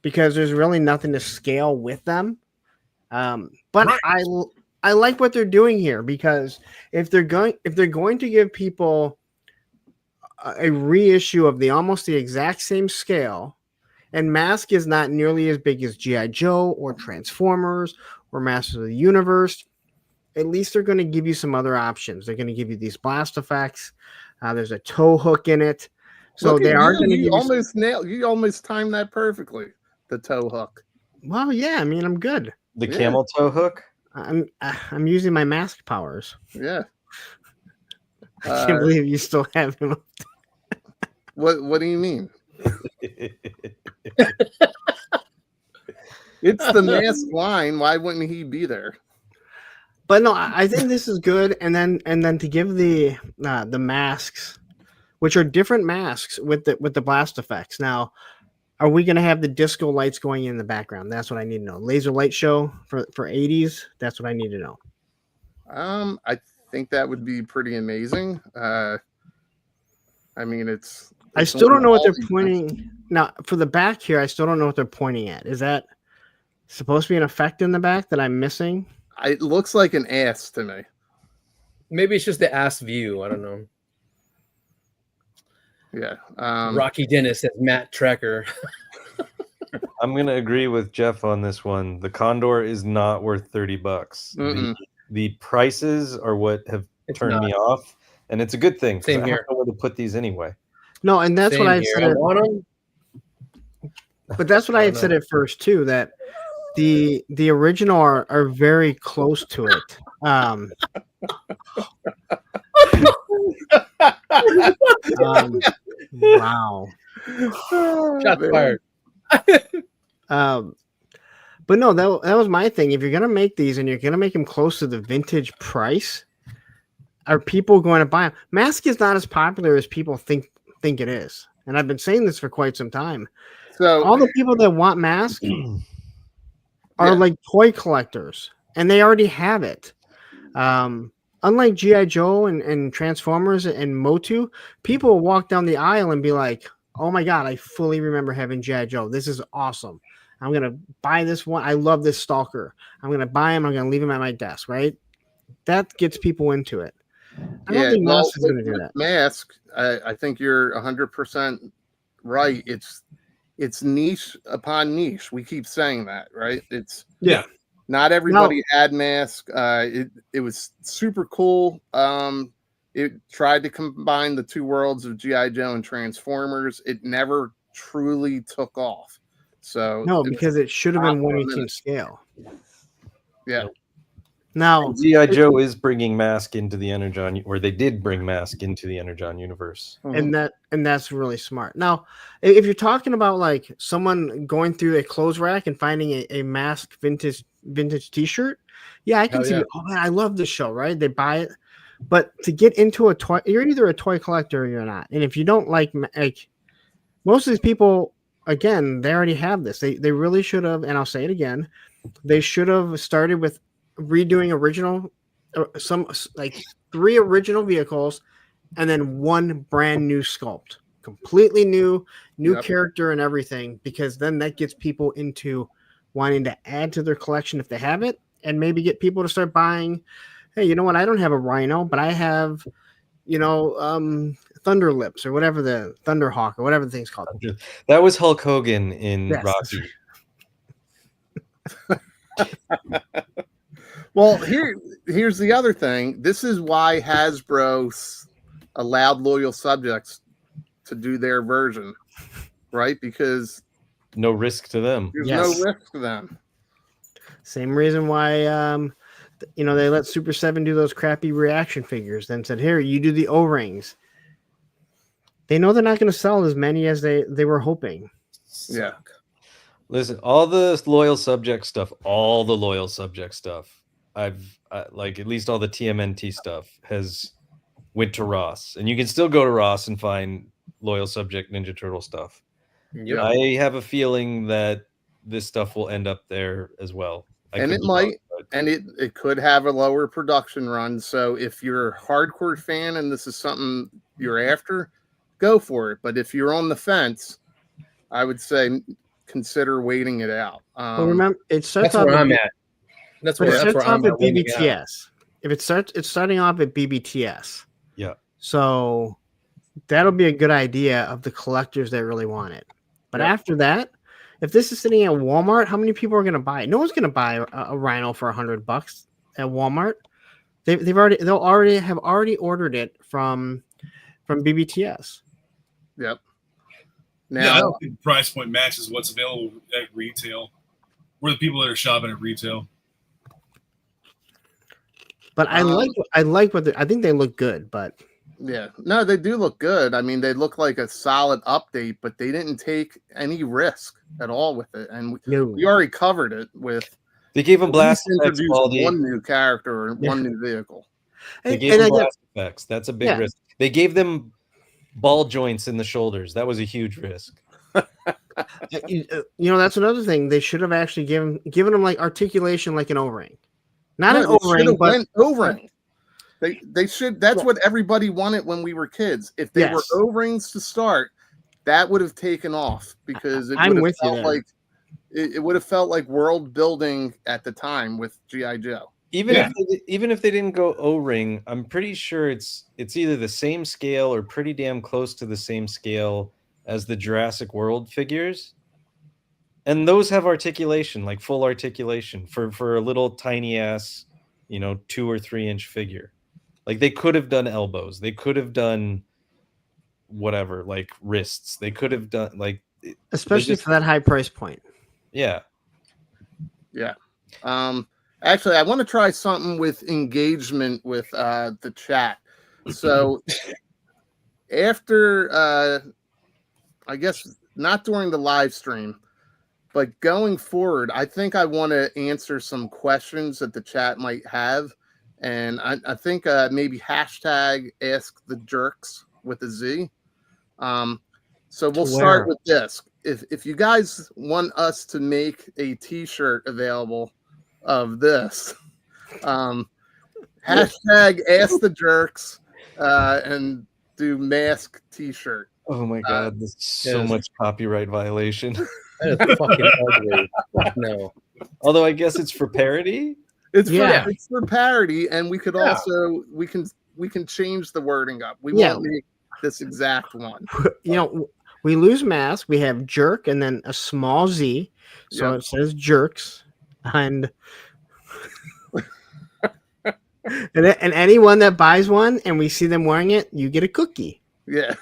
because there's really nothing to scale with them. But right. I like what they're doing here because if they're going to give people a reissue of almost the exact same scale, and Mask is not nearly as big as G.I. Joe or Transformers or Masters of the Universe, at least they're going to give you some other options. They're going to give you these blast effects. There's a tow hook in it. So they are going to you almost timed that perfectly. The tow hook. Well, yeah, I mean, I'm good. The camel toe hook? I'm using my mask powers. Yeah. I can't believe you still have him. What do you mean? It's the Mask line. Why wouldn't he be there? But no, I think this is good. And then to give the masks, which are different masks with the blast effects. Now, are we going to have the disco lights going in the background? That's what I need to know. Laser light show for 80s. That's what I need to know. I think that would be pretty amazing. I mean, I still don't know what they're pointing. Now, for the back here, I still don't know what they're pointing at. Is that supposed to be an effect in the back that I'm missing? It looks like an ass to me. Maybe it's just the ass view. I don't know. Yeah. Rocky Dennis as Matt Trekker. I'm going to agree with Jeff on this one. The Condor is not worth $30. The prices are what have turned me off, and it's a good thing. Same here. I don't know where to put these anyway. No, and that's what I said. But that's what I had said at first too. That the original are very close to it. Wow. Shots fired. But no, that was my thing. If you're gonna make these and you're gonna make them close to the vintage price, are people going to buy them? Mask is not as popular as people think it is, and I've been saying this for quite some time. So all the people that want Mask are like toy collectors, and they already have it. Unlike G.I. Joe and Transformers and Motu, people will walk down the aisle and be like, oh my God, I fully remember having G.I. Joe. This is awesome. I'm going to buy this one. I love this Stalker. I'm going to buy him. I'm going to leave him at my desk, right? That gets people into it. I don't think Mask is going to do that. Mask, I think you're 100% right. It's niche upon niche. We keep saying that, right? Not everybody had Mask. It was super cool. It tried to combine the two worlds of G.I. Joe and Transformers. It never truly took off. So no, because it should have been 1/18 scale. Yeah. Now G.I. Joe is bringing Mask into the Energon, or they did bring Mask into the Energon universe, and that's really smart. Now, if you're talking about like someone going through a clothes rack and finding a Mask vintage T-shirt, yeah, I can see. Oh man, I love this show, right? They buy it, but to get into a toy, you're either a toy collector or you're not. And if you don't like most of these people, again, they already have this. They really should have, and I'll say it again, they should have started with redoing original, some like 3 original vehicles, and then 1 brand new sculpt, completely new character and everything, because then that gets people into wanting to add to their collection if they have it, and maybe get people to start buying. Hey, you know what? I don't have a Rhino, but I have, Thunder Lips or whatever, the Thunderhawk or whatever the thing's called. That was Hulk Hogan in Rocky. Well, here's the other thing. This is why Hasbro allowed loyal subjects to do their version, right? Because No risk to them. there's Yes. no risk to them. Same reason why they let Super 7 do those crappy reaction figures, then said, "Here, you do the O-rings." They know they're not going to sell as many as they were hoping. Yeah. Listen, all the loyal subject stuff, I've like at least all the TMNT stuff has went to Ross, and you can still go to Ross and find loyal subject Ninja Turtle stuff. Yep. I have a feeling that this stuff will end up there as well. And it might, and it could have a lower production run. So if you're a hardcore fan and this is something you're after, go for it. But if you're on the fence, I would say consider waiting it out. Well, remember, it starts That's off where at I'm at. That's But where it starts I'm off at. at when we get out. BBTS. If it's starting off at BBTS. Yeah. So that'll be a good idea of the collectors that really want it. But after that, if this is sitting at Walmart, how many people are going to buy it? No one's going to buy a Rhino for $100 at Walmart. They'll already have ordered it from BBTS. Yep. Yeah, Now, I don't think the price point matches what's available at retail. We're the people that are shopping at retail. But I like what I think they look good, but yeah, no, they do look good. I mean, they look like a solid update, but they didn't take any risk at all with it. And we already covered it with. They gave them blast effects. Introduced one new character or one new vehicle. They gave them blast effects. That's a big risk. They gave them ball joints in the shoulders. That was a huge risk. That's another thing. They should have actually given them like articulation like an O-ring. Not an O-ring, but O-ring. They should. That's what everybody wanted when we were kids. If they were O-rings to start, that would have taken off because it would have felt like it would have felt like world building at the time with G.I. Joe. Even if they didn't go O-ring, I'm pretty sure it's either the same scale or pretty damn close to the same scale as the Jurassic World figures. And those have articulation, like full articulation for a little tiny ass, 2 or 3 inch figure. Like they could have done elbows. They could have done whatever, like wrists. They could have done especially for that high price point. Yeah. Yeah. Actually, I want to try something with engagement with the chat. So after, I guess not during the live stream, but going forward, I think I want to answer some questions that the chat might have. And I think maybe hashtag ask the Jerkz with a Z. So we'll start with this. If you guys want us to make a t-shirt available of this, hashtag ask the Jerkz and do mask t-shirt. Oh my god, there's so much copyright violation. That is fucking ugly. No. Although I guess it's for parody. It's for parody, and we could also we can change the wording up. We won't make this exact one. We lose mask. We have jerk and then a small Z, so it says Jerkz, and and anyone that buys one and we see them wearing it, you get a cookie. Yeah.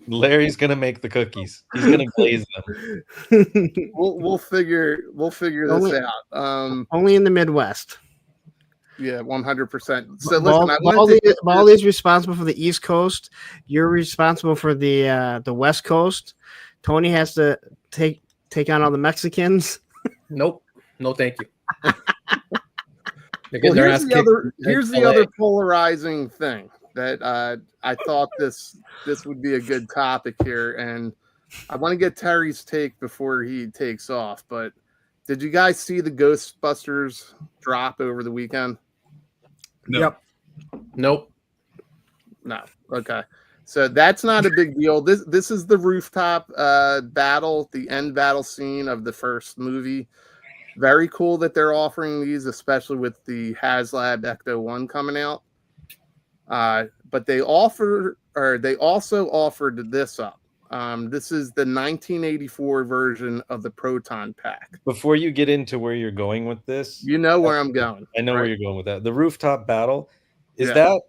Larry's gonna make the cookies. He's gonna glaze them. We'll figure this out. Only in the Midwest. Yeah, 100%. So Baldy's responsible for the East Coast. You're responsible for the West Coast. Tony has to take on all the Mexicans. Nope. No, thank you. Here's the other polarizing thing that I thought this would be a good topic here, and I want to get Terry's take before he takes off. But did you guys see the Ghostbusters drop over the weekend? No. Yep. Nope. No. Okay. So that's not a big deal. This is the rooftop battle, the end battle scene of the first movie. Very cool that they're offering these, especially with the HasLab Ecto 1 coming out. But they also offered this up. This is the 1984 version of the Proton Pack. Before you get into where you're going with this, You know where I'm going. I know where right? you're going with that. The rooftop battle, is Yeah. that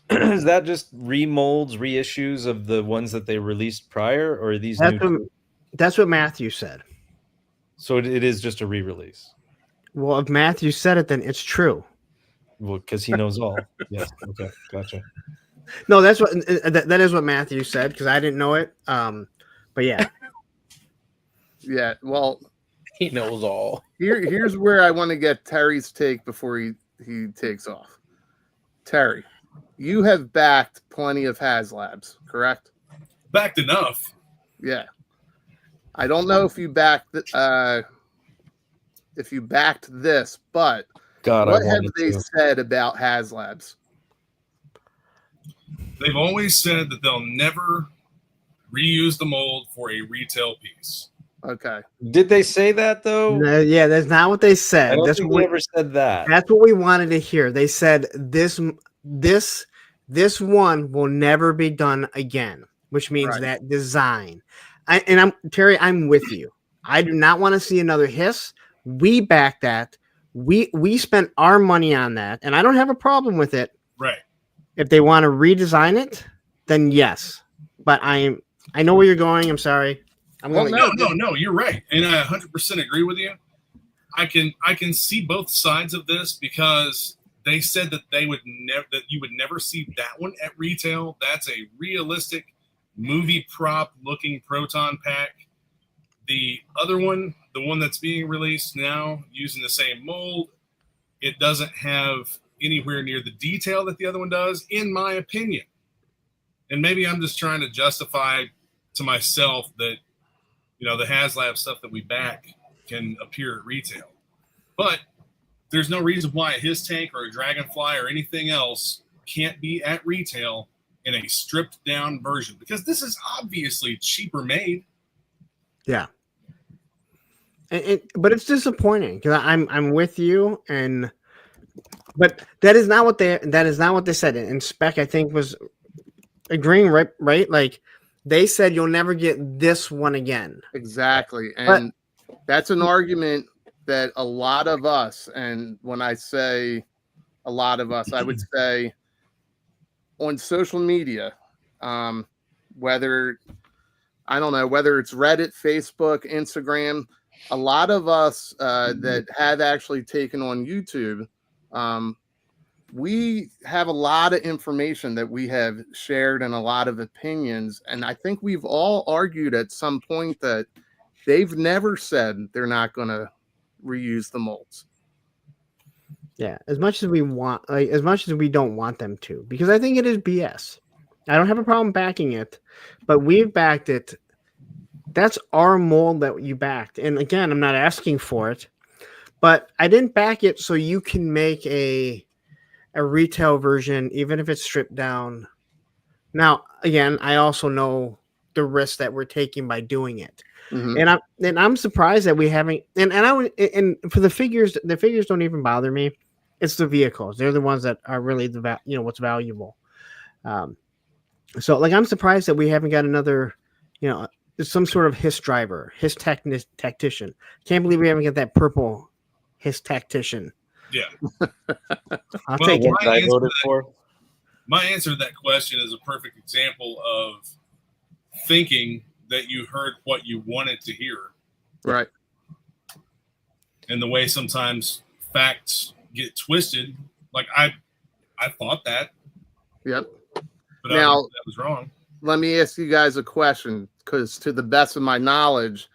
is that just remolds, reissues of the ones that they released prior, or are these new? That's what Matthew said. So it is just a re-release. Well, if Matthew said it, then it's true. Well, because he knows all. Yes. Okay. Gotcha. No, that's what that is what Matthew said because I didn't know it. But yeah, Yeah. Well, He knows all. here's where I want to get Terry's take before he takes off. Terry, you have backed plenty of HasLabs, correct? Backed enough. Yeah. I don't know if you backed this, but God, what I have wanted they to. said about HasLabs? They've always said that they'll never reuse the mold for a retail piece. Okay. Did they say that though? No, yeah, that's not what they said. I don't That's think what they we, ever said that. that's what we wanted to hear. They said this one will never be done again, which means Right. that design. I'm Terry. I'm with you. I do not want to see another hiss. We back that. We spent our money on that, and I don't have a problem with it. Right. If they want to redesign it, then yes. But I know where you're going. I'm sorry. I'm Well, going. No, you're right. And I 100% agree with you. I can see both sides of this because they said that you would never see that one at retail. That's a realistic movie prop looking Proton Pack. The other one, the one that's being released now using the same mold, it doesn't have anywhere near the detail that the other one does, in my opinion. And maybe I'm just trying to justify to myself that, the HasLab stuff that we back can appear at retail. But there's no reason why a His Tank or a Dragonfly or anything else can't be at retail in a stripped down version, because this is obviously cheaper made. Yeah. But it's disappointing because I'm with you, but that is not what they said. And Spec, I think, was agreeing, right? Like they said you'll never get this one again. Exactly. And that's an argument that a lot of us, and when I say a lot of us, I would say on social media, whether it's Reddit, Facebook, Instagram, a lot of us that have actually taken on YouTube, we have a lot of information that we have shared and a lot of opinions. And I think we've all argued at some point that they've never said they're not going to reuse the molds. Yeah, as much as we don't want them to, because I think it is BS. I don't have a problem backing it, but we've backed it. That's our mold that you backed. And again, I'm not asking for it, but I didn't back it so you can make a retail version, even if it's stripped down. Now, again, I also know the risk that we're taking by doing it. Mm-hmm. And I'm surprised that we haven't. And for the figures don't even bother me. It's the vehicles; they're the ones that are really what's valuable. So like I'm surprised that we haven't got another, some sort of His driver, His tactician. Can't believe we haven't got that purple His tactician. Yeah, I'll take it. What I voted for. My answer to that question is a perfect example of thinking that you heard what you wanted to hear. Right. And the way sometimes facts get twisted. Like I thought that. Yep. But Now, that was wrong. Let me ask you guys a question, because to the best of my knowledge,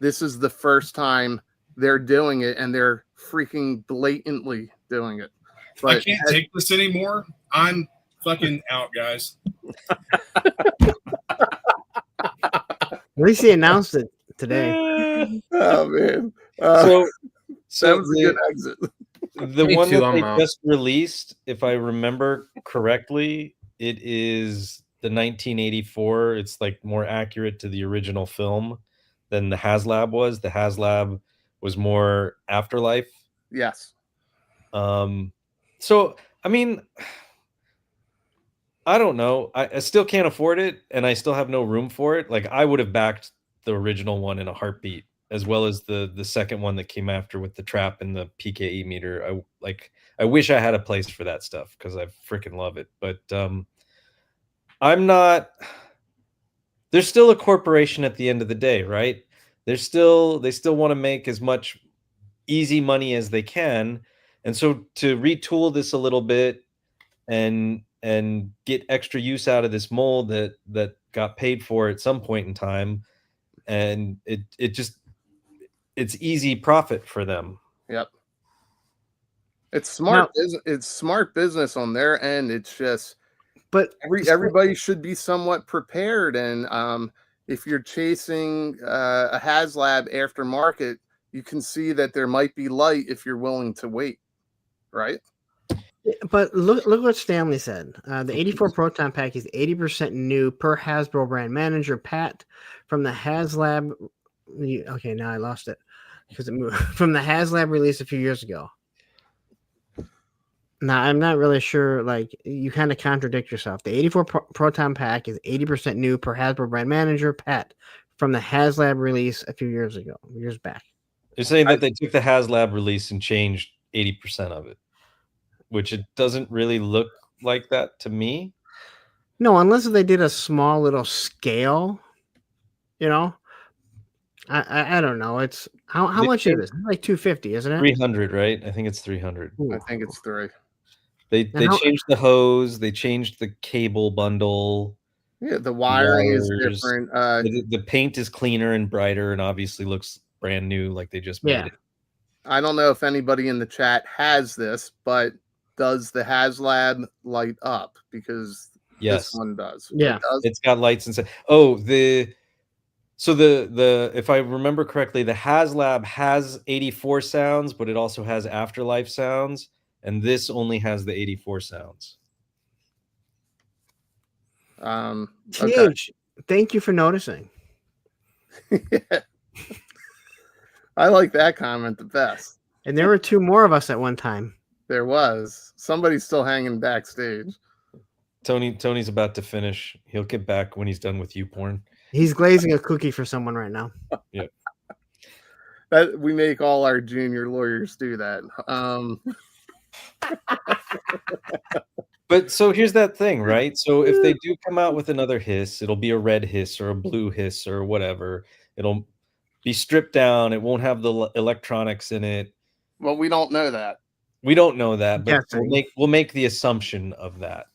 this is the first time they're doing it, and they're freaking blatantly doing it. But I can't take this anymore. I'm fucking out, guys. At least he announced it today. Oh man! So That was a good exit. The Me one too, that I'm they out. just released, if I remember correctly, it is the 1984. It's like more accurate to the original film than the HasLab was. The HasLab was more Afterlife. Yes. So I mean, I don't know. I still can't afford it, and I still have no room for it. Like I would have backed the original one in a heartbeat, as well as the second one that came after with the trap and the PKE meter. I wish I had a place for that stuff because I freaking love it. But I'm not. There's still a corporation at the end of the day, right? They still want to make as much easy money as they can, and so to retool this a little bit and get extra use out of this mold that got paid for at some point in time, and it's easy profit for them. Yep. It's smart. It's smart business on their end. It's just, But everybody should be somewhat prepared. And if you're chasing a HasLab aftermarket, you can see that there might be light if you're willing to wait, right? But look what Stanley said. The 84 Proton Pack is 80% new per Hasbro brand manager. Pat from the HasLab. Okay, now I lost it because it moved from the HasLab release a few years ago. Now I'm not really sure. Like you kind of contradict yourself. The 84 Proton Pack is 80% new per Hasbro brand manager. Pat from the HasLab release a few years back. You're saying that they took the HasLab release and changed 80% of it, which it doesn't really look like that to me. No, unless they did a small little scale, I don't know. It's how much is this? Like 250, isn't it? 300, right? I think it's 300. I think it's 3. They changed the hose. They changed the cable bundle. Yeah, the wiring is different. The paint is cleaner and brighter, and obviously looks brand new, like they just made it. I don't know if anybody in the chat has this, but does the HasLab light up? Because this one does. Yeah, it's got lights inside. Oh, the if I remember correctly, the HasLab has 84 sounds, but it also has afterlife sounds, and this only has the 84 sounds. Okay. Thank you for noticing. Yeah. I like that comment the best. And there were 2 more of us at one time. There was. Somebody's still hanging backstage. Tony's about to finish. He'll get back when he's done with you porn. He's glazing a cookie for someone right now. Yeah. That we make all our junior lawyers do that. But so here's that thing, right? So if they do come out with another hiss, it'll be a red hiss or a blue hiss or whatever. It'll be stripped down. It won't have the electronics in it. Well, we don't know that. We don't know that, but we'll make the assumption of that.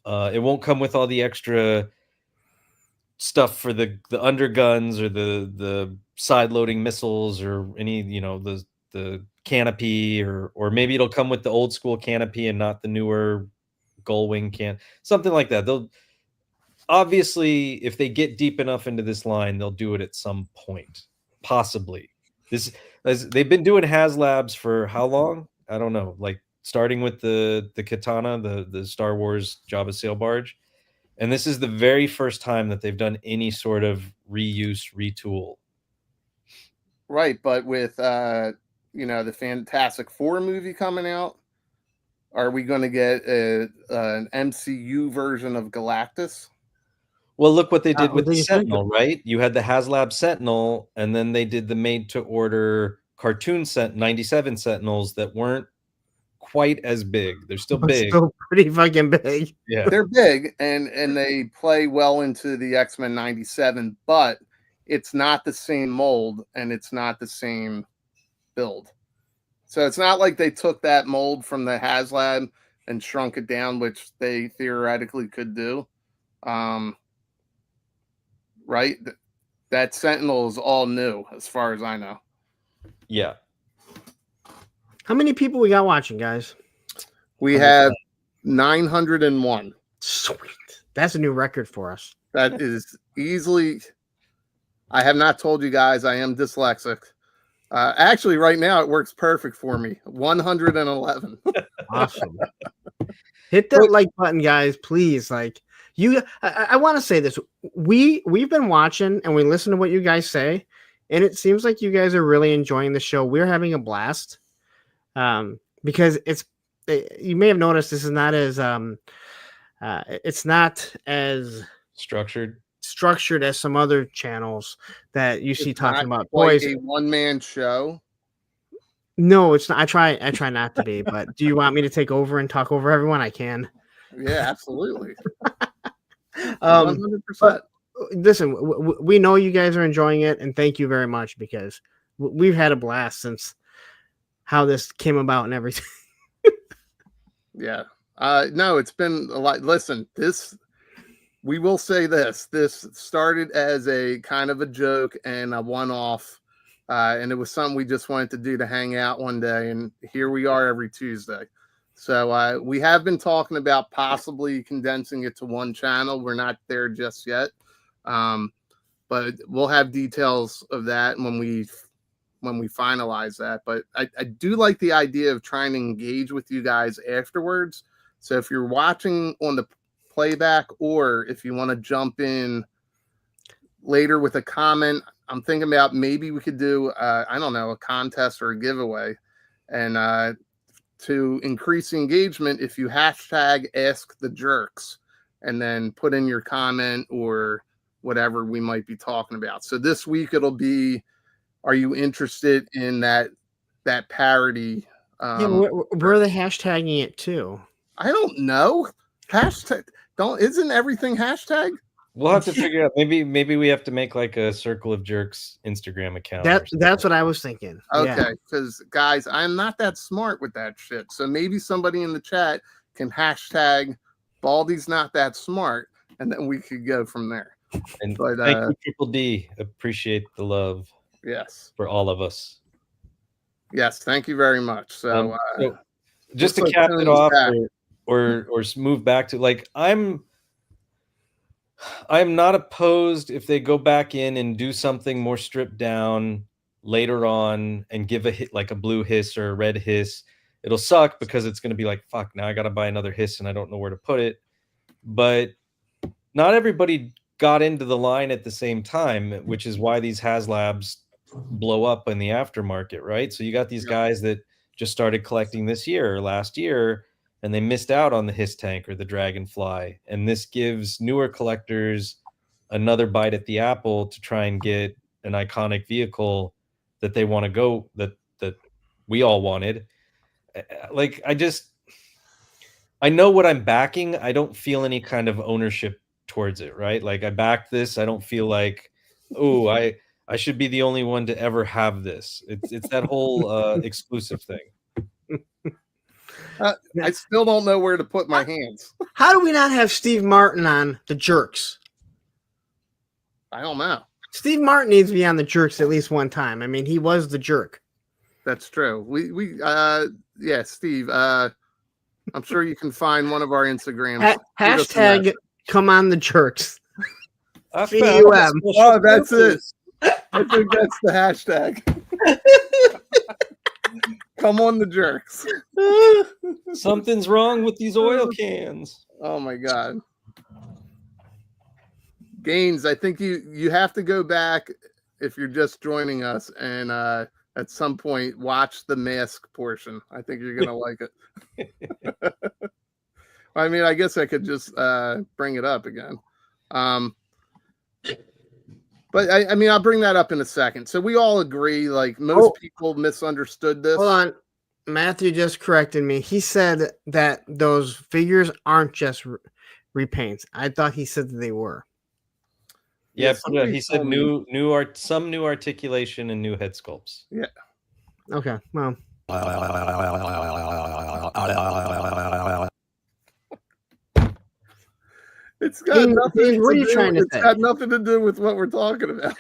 It won't come with all the extra stuff for the underguns or the side loading missiles or any, the canopy, or maybe it'll come with the old school canopy and not the newer Gullwing something like that. They'll obviously, if they get deep enough into this line, they'll do it at some point, possibly. They've been doing HasLabs for how long? I don't know. Like starting with the Katana, the Star Wars Jabba sail barge, and this is the very first time that they've done any sort of retool. Right, but with the Fantastic Four movie coming out, are we going to get an MCU version of Galactus? Well, look what they did with the Sentinel, right? You had the HasLab Sentinel, and then they did the made-to-order cartoon 97 Sentinels that weren't quite as big. They're still big. Still pretty fucking big. Yeah. They're big, and they play well into the X-Men 97, but it's not the same mold, and it's not the same build. So it's not like they took that mold from the HasLab and shrunk it down, which they theoretically could do. Right? That Sentinel is all new, as far as I know. Yeah. How many people we got watching, guys? We have 901. Sweet. That's a new record for us. That is easily... I have not told you guys I am dyslexic. Actually, right now, it works perfect for me. 111. Awesome. Hit that like button, guys, please. Like I want to say this. We've been watching and we listen to what you guys say, and it seems like you guys are really enjoying the show. We're having a blast. Because you may have noticed this is not as it's not as Structured. as some other channels that you see It's talking not about quite toys. a one-man show. No, it's not. I try not to be, but do you want me to take over and talk over everyone? I can. Yeah, absolutely. 100%. Listen, we know you guys are enjoying it, and thank you very much because we've had a blast since how this came about and everything. Yeah. No, it's been a lot. Listen, we will say this started as a kind of a joke and a one-off, and it was something we just wanted to do to hang out one day, and here we are every Tuesday. So we have been talking about possibly condensing it to one channel. We're not there just yet, but we'll have details of that when we finalize that. But I do like the idea of trying to engage with you guys afterwards. So if you're watching on the playback, or if you want to jump in later with a comment, I'm thinking about maybe we could do I don't know, a contest or a giveaway, and to increase the engagement, if you hashtag ask the Jerkz and then put in your comment or whatever we might be talking about. So this week it'll be, are you interested in that parody? Yeah, where are they hashtagging it to? I don't know. Hashtag isn't everything hashtag? We'll have to figure out. Maybe we have to make like a Circle of Jerks Instagram account. That's what I was thinking. Okay, because guys, I'm not that smart with that shit. So maybe somebody in the chat can hashtag Baldy's not that smart, and then we could go from there. And thank you, Triple D. Appreciate the love. Yes, for all of us. Yes, thank you very much. So just to cap it off, or move back to, like, I'm not opposed if they go back in and do something more stripped down later on and give a hit, like a blue hiss or a red hiss. It'll suck because it's going to be like, fuck, now I got to buy another hiss and I don't know where to put it. But not everybody got into the line at the same time, which is why these HasLabs blow up in the aftermarket, right? So you got these guys that just started collecting this year or last year, and they missed out on the Hiss Tank or the Dragonfly. And this gives newer collectors another bite at the apple to try and get an iconic vehicle that they want to go, that we all wanted. Like, I know what I'm backing. I don't feel any kind of ownership towards it, right? Like, I backed this. I don't feel like, oh, I should be the only one to ever have this. It's that whole exclusive thing. I still don't know where to put my hands. How do we not have Steve Martin on the Jerkz? I don't know. Steve Martin needs to be on the Jerkz at least one time. I mean, he was the jerk. That's true. Yeah, Steve. I'm sure you can find one of our Instagrams. Hashtag come on the Jerkz. CUM. Oh, that's it. I think that's the hashtag. Come on the Jerkz. Something's wrong with these oil cans. Oh my God. Gaines, I think you have to go back if you're just joining us and at some point watch the mask portion. I think you're gonna like it. I mean, I guess I could just bring it up again. But I mean, I'll bring that up in a second. So we all agree, like, most people misunderstood this. Hold on. Matthew just corrected me. He said that those figures aren't just repaints. I thought he said that they were. Yeah, he said some new articulation and new head sculpts. Yeah. Okay. Well. It's got nothing. What are you trying to say? It's got nothing to do with what we're talking about.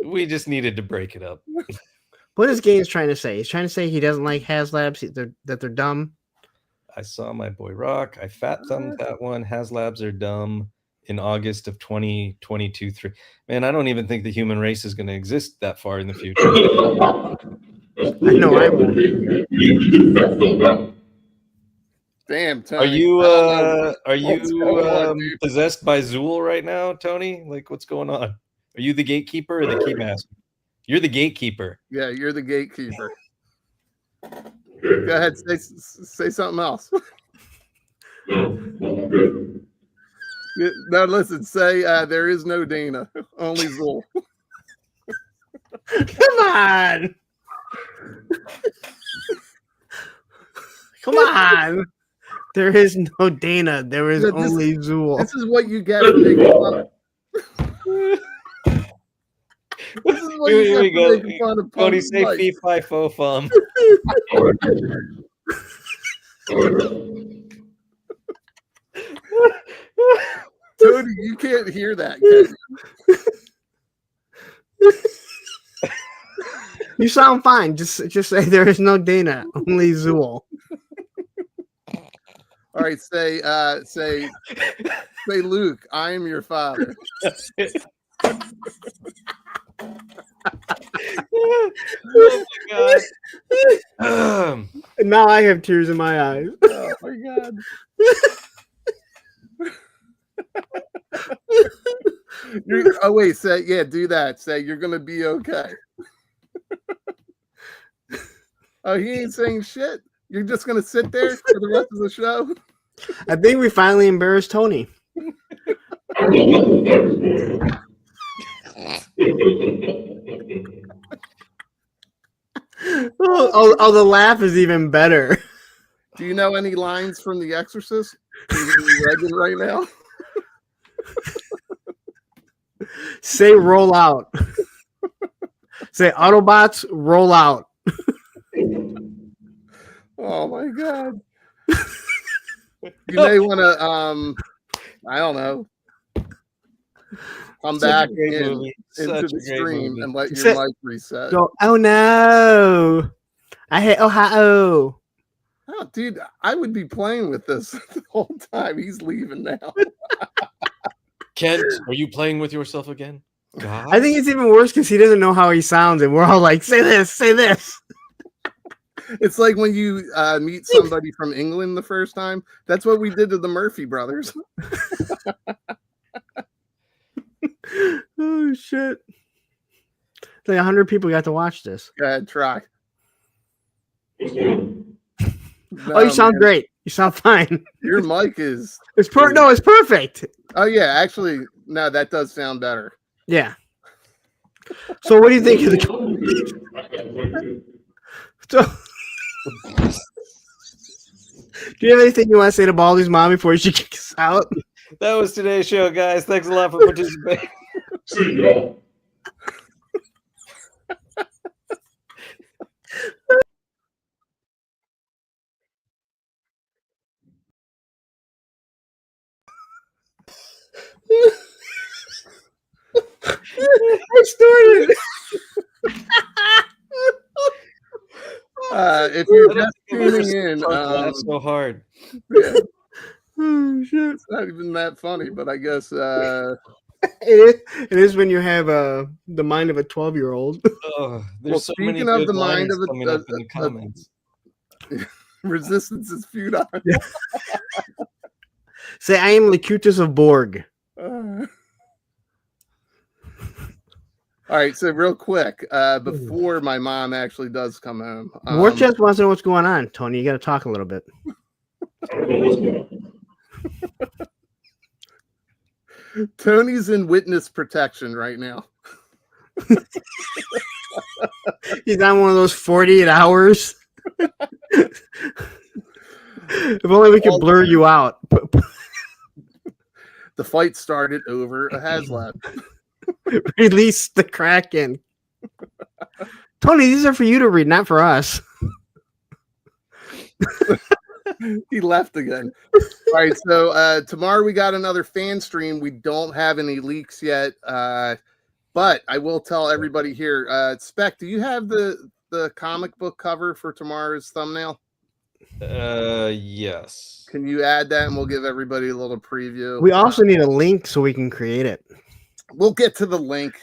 We just needed to break it up. What is Gaines trying to say? He's trying to say he doesn't like HasLabs, that they're dumb. I saw my boy Rock. I fat thumbed that one. HasLabs are dumb in August of 2022. Man, I don't even think the human race is going to exist that far in the future. I know I will. Damn, Tony. Are you possessed by Zool right now, Tony? Like, what's going on? Are you the gatekeeper or the keymaster? You're the gatekeeper. Yeah, you're the gatekeeper. Go ahead, say something else. Now listen, say there is no Dana, only Zool. Come on. Come on. There is no Dana. There is only Zool. This is what you get for making fun. This is what Here we you go. get for making fun of Tony, Punk's say mic. fee, fi, fo, fum. Tony, you can't hear that. Can you? You sound fine. Just say there is no Dana, only Zool. All right, say Luke, I am your father. Oh my god. And now I have tears in my eyes. Oh my god. Oh wait, say do that. Say you're gonna be okay. Oh, he ain't saying shit. You're just gonna sit there for the rest of the show. I think we finally embarrassed Tony. Oh, the laugh is even better. Do you know any lines from The Exorcist? Can you be read it right now? Say roll out. Say Autobots roll out. Oh my god. You may want to I don't know. Come back into the stream and let your mic reset. Go, oh no. I hate Ohio. Oh, dude, I would be playing with this the whole time. He's leaving now. Kent, are you playing with yourself again? God. I think it's even worse because he doesn't know how he sounds, and we're all like, say this, say this. It's like when you meet somebody from England the first time. That's what we did to the Murphy brothers. Oh, shit. Like 100 people got to watch this. Go ahead, try. No, you sound great. You sound fine. Your mic is... It's perfect. Oh, yeah. Actually, no, that does sound better. Yeah. So what do you think of the... So... Do you have anything you want to say to Baldy's mom before she kicks us out? That was today's show, guys. Thanks a lot for participating. See y'all. I started. If you're just tuning in, That's so hard. Yeah, Oh, shit. it's not even that funny, but I guess It is when you have the mind of a 12-year-old. Oh, there's well, so many speaking of good the mind lines of coming up in the comments. resistance is futile. Say, I am Locutus of Borg. All right, so real quick, before my mom actually does come home, War Chest wants to know what's going on. Tony, you got to talk a little bit. Tony's in witness protection right now. He's on one of those 48 hours. If only we could blur you out. The fight started over a HasLab. Release the Kraken. Tony, these are for you to read, not for us. He left again. All right, so tomorrow we got another fan stream. We don't have any leaks yet, but I will tell everybody here. Spec, do you have the comic book cover for tomorrow's thumbnail? Yes. Can you add that, and we'll give everybody a little preview? We also need a link so we can create it. We'll get to the link.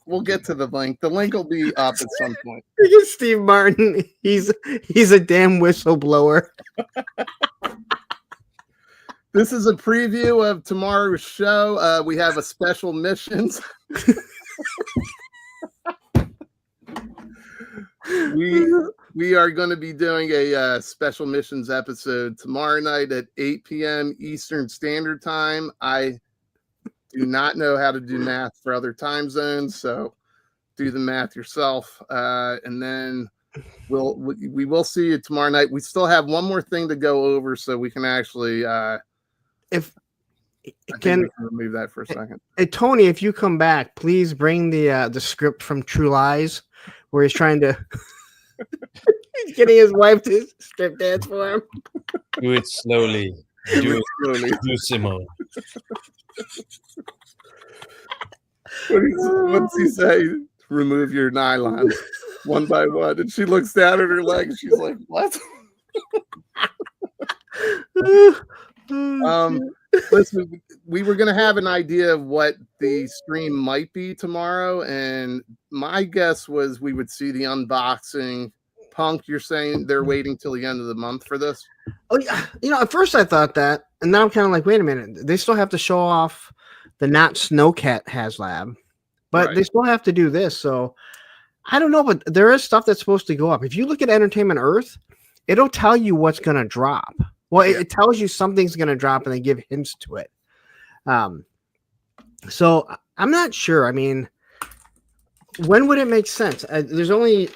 We'll get to the link. The link will be up at some point. Look at Steve Martin. He's a damn whistleblower. This is a preview of tomorrow's show. We have a special missions. we are going to be doing a special missions episode tomorrow night at 8 p.m. Eastern Standard Time. I do not know how to do math for other time zones, so do the math yourself. And then we will see you tomorrow night. We still have one more thing to go over, so we can actually can remove that for a second. Hey, Tony, if you come back, please bring the script from True Lies, where he's trying to he's getting his wife to strip dance for him. Do it slowly. Do it slowly. Do Simone. What's he say? Remove your nylons one by one. And she looks down at her legs. She's like, what? Listen, we were going to have an idea of what the stream might be tomorrow. And my guess was we would see the unboxing. Punk, you're saying they're waiting till the end of the month for this? Oh, yeah. At first I thought that. And now I'm kind of like, wait a minute. They still have to show off the Not Snowcat HasLab. But Right. they still have to do this. So I don't know, but there is stuff that's supposed to go up. If you look at Entertainment Earth, it'll tell you what's going to drop. Well, it tells you something's going to drop and they give hints to it. So I'm not sure. I mean, when would it make sense? There's only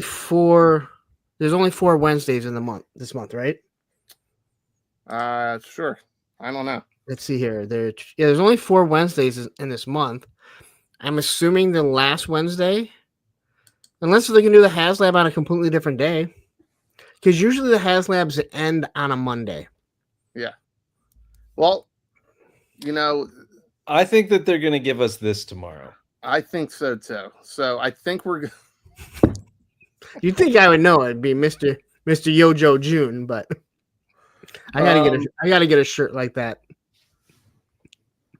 4 Wednesdays in the month this month, right? Sure. I don't know. Let's see here. There's only 4 Wednesdays in this month. I'm assuming the last Wednesday, unless they can do the HasLab on a completely different day, because usually the HasLabs end on a Monday. Yeah. Well, I think that they're going to give us this tomorrow. I think so too. So I think we're. You'd think I would know it'd be Mr. Yojo June, but I gotta get a shirt like that.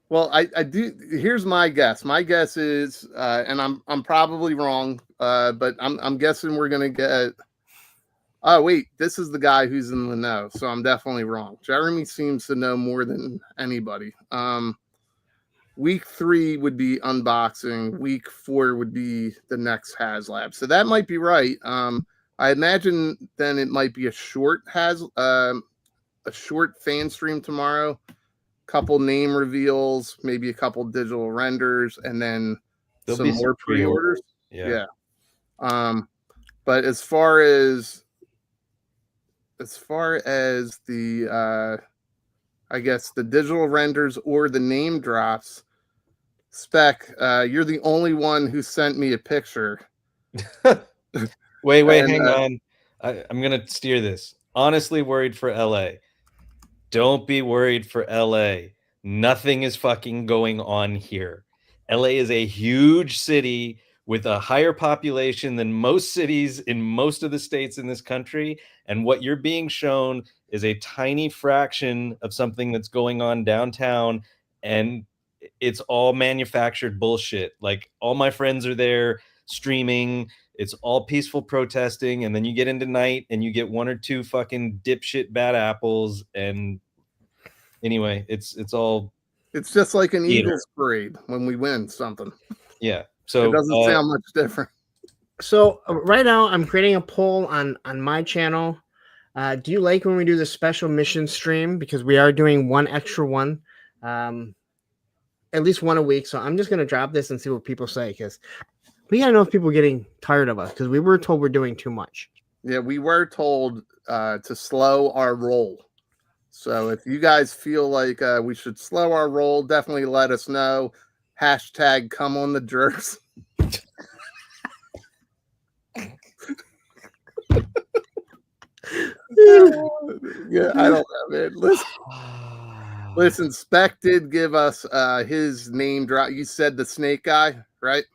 Well, I do. Here's my guess. My guess is, and I'm probably wrong, but I'm guessing we're gonna get. Oh wait, this is the guy who's in the know, so I'm definitely wrong. Jeremy seems to know more than anybody. Week 3 would be unboxing. Week 4 would be the next HasLab. So that might be right. I imagine then it might be a short fan stream tomorrow. Couple name reveals, maybe a couple digital renders, and then There'll some be more some pre-orders. Yeah. But as far as the I guess the digital renders or the name drops, Spec, you're the only one who sent me a picture. Wait, And, hang on. I'm going to steer this. Honestly worried for LA. Don't be worried for LA. Nothing is fucking going on here. LA is a huge city with a higher population than most cities in most of the states in this country. And what you're being shown is a tiny fraction of something that's going on downtown. And it's all manufactured bullshit. Like, all my friends are there streaming. It's all peaceful protesting. And then you get into night and you get 1 or 2 fucking dipshit bad apples. And anyway, it's just like an theater. Eagles parade when we win something. Yeah. So It doesn't sound much different. So right now I'm creating a poll on my channel. Do you like when we do the special mission stream? Because we are doing one extra one, at least one a week. So I'm just going to drop this and see what people say, because we got to know if people are getting tired of us, because we were told we're doing too much. Yeah, we were told to slow our roll. So if you guys feel like we should slow our roll, definitely let us know. Hashtag come on the Jerkz. Yeah, I don't know, man. Listen, Spec did give us his name drop. You said the snake guy, right?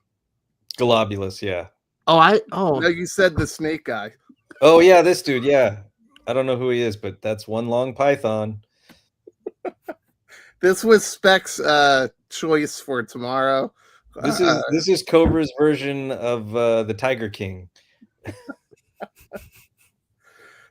Globulus, yeah. No, you said the snake guy. Oh yeah, this dude, yeah. I don't know who he is, but that's one long python. This was Spec's choice for tomorrow. This is Cobra's version of the Tiger King.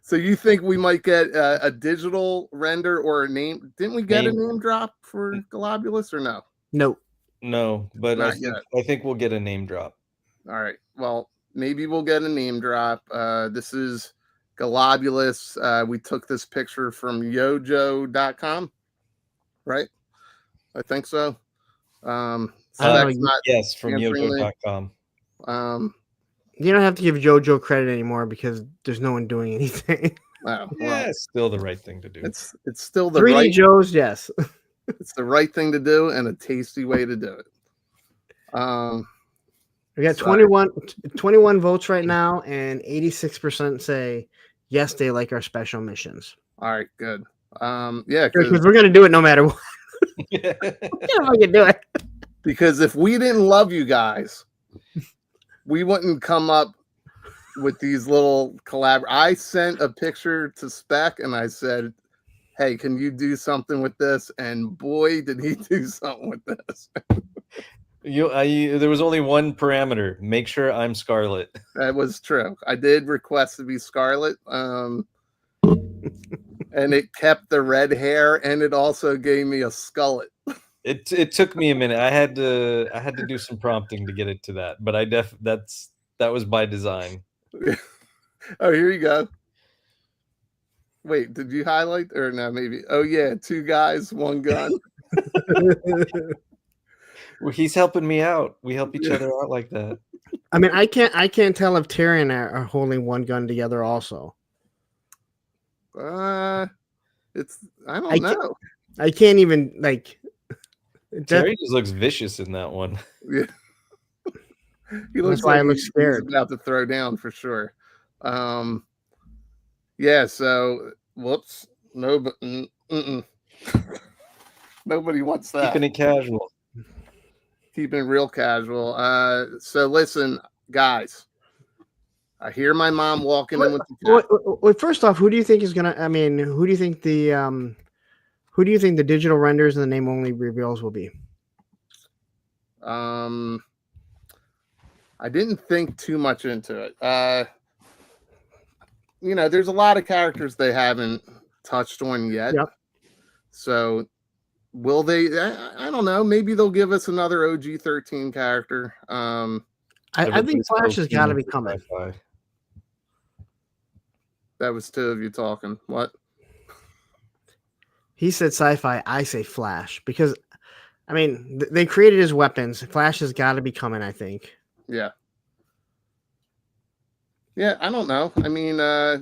So you think we might get a digital render or a name? Didn't we get a name drop for Globulus or no? No. No, but Not I think we'll get a name drop. All right. Well, maybe we'll get a name drop. This is Globulus. We took this picture from yojo.com, right? I think so. So I don't that's know. not Yes, from answering me. yojo.com. You don't have to give JoJo credit anymore because there's no one doing anything. Oh, Yeah, well, it's still the right thing to do. it's still the 3D right. Joes, yes. It's the right thing to do and a tasty way to do it. We got Sorry. 21 votes right now, and 86% say yes, they like our special missions. All right, good. Yeah, Because we're gonna do it no matter what. Yeah. Yeah, I can do it. because if we didn't love you guys, we wouldn't come up with these little collab. I sent a picture to Spec and I said, "Hey, can you do something with this?" And boy, did he do something with this. There was only one parameter. Make sure I'm Scarlet. That was true. I did request to be Scarlet, and it kept the red hair, and it also gave me a skullet. It took me a minute. I had to do some prompting to get it to that, but that was by design. Oh, here you go. Wait, did you highlight or no? Maybe. Oh yeah, 2 guys, 1 gun. Well, he's helping me out. We help each other out like that. I mean, I can't tell if Terry and I are holding one gun together. Also, It's I don't know. I can't even like. Terry just looks vicious in that one. Yeah. He looks That's why I like look he's scared. about to throw down for sure. Yeah. So, whoops. No, but nobody wants that. Keeping it casual. Keeping it real casual. So listen, guys. I hear my mom walking in with the cat. Well, first off, who do you think is gonna? I mean, who do you think the digital renders and the name only reveals will be? I didn't think too much into it. There's a lot of characters they haven't touched on yet. Yep. So will they? I don't know. Maybe they'll give us another OG-13 character. I think Flash has got to be coming. Sci-fi. That was 2 of you talking. What? He said sci-fi. I say Flash because, I mean, they created his weapons. Flash has got to be coming. I think. Yeah. Yeah, I don't know. I mean, I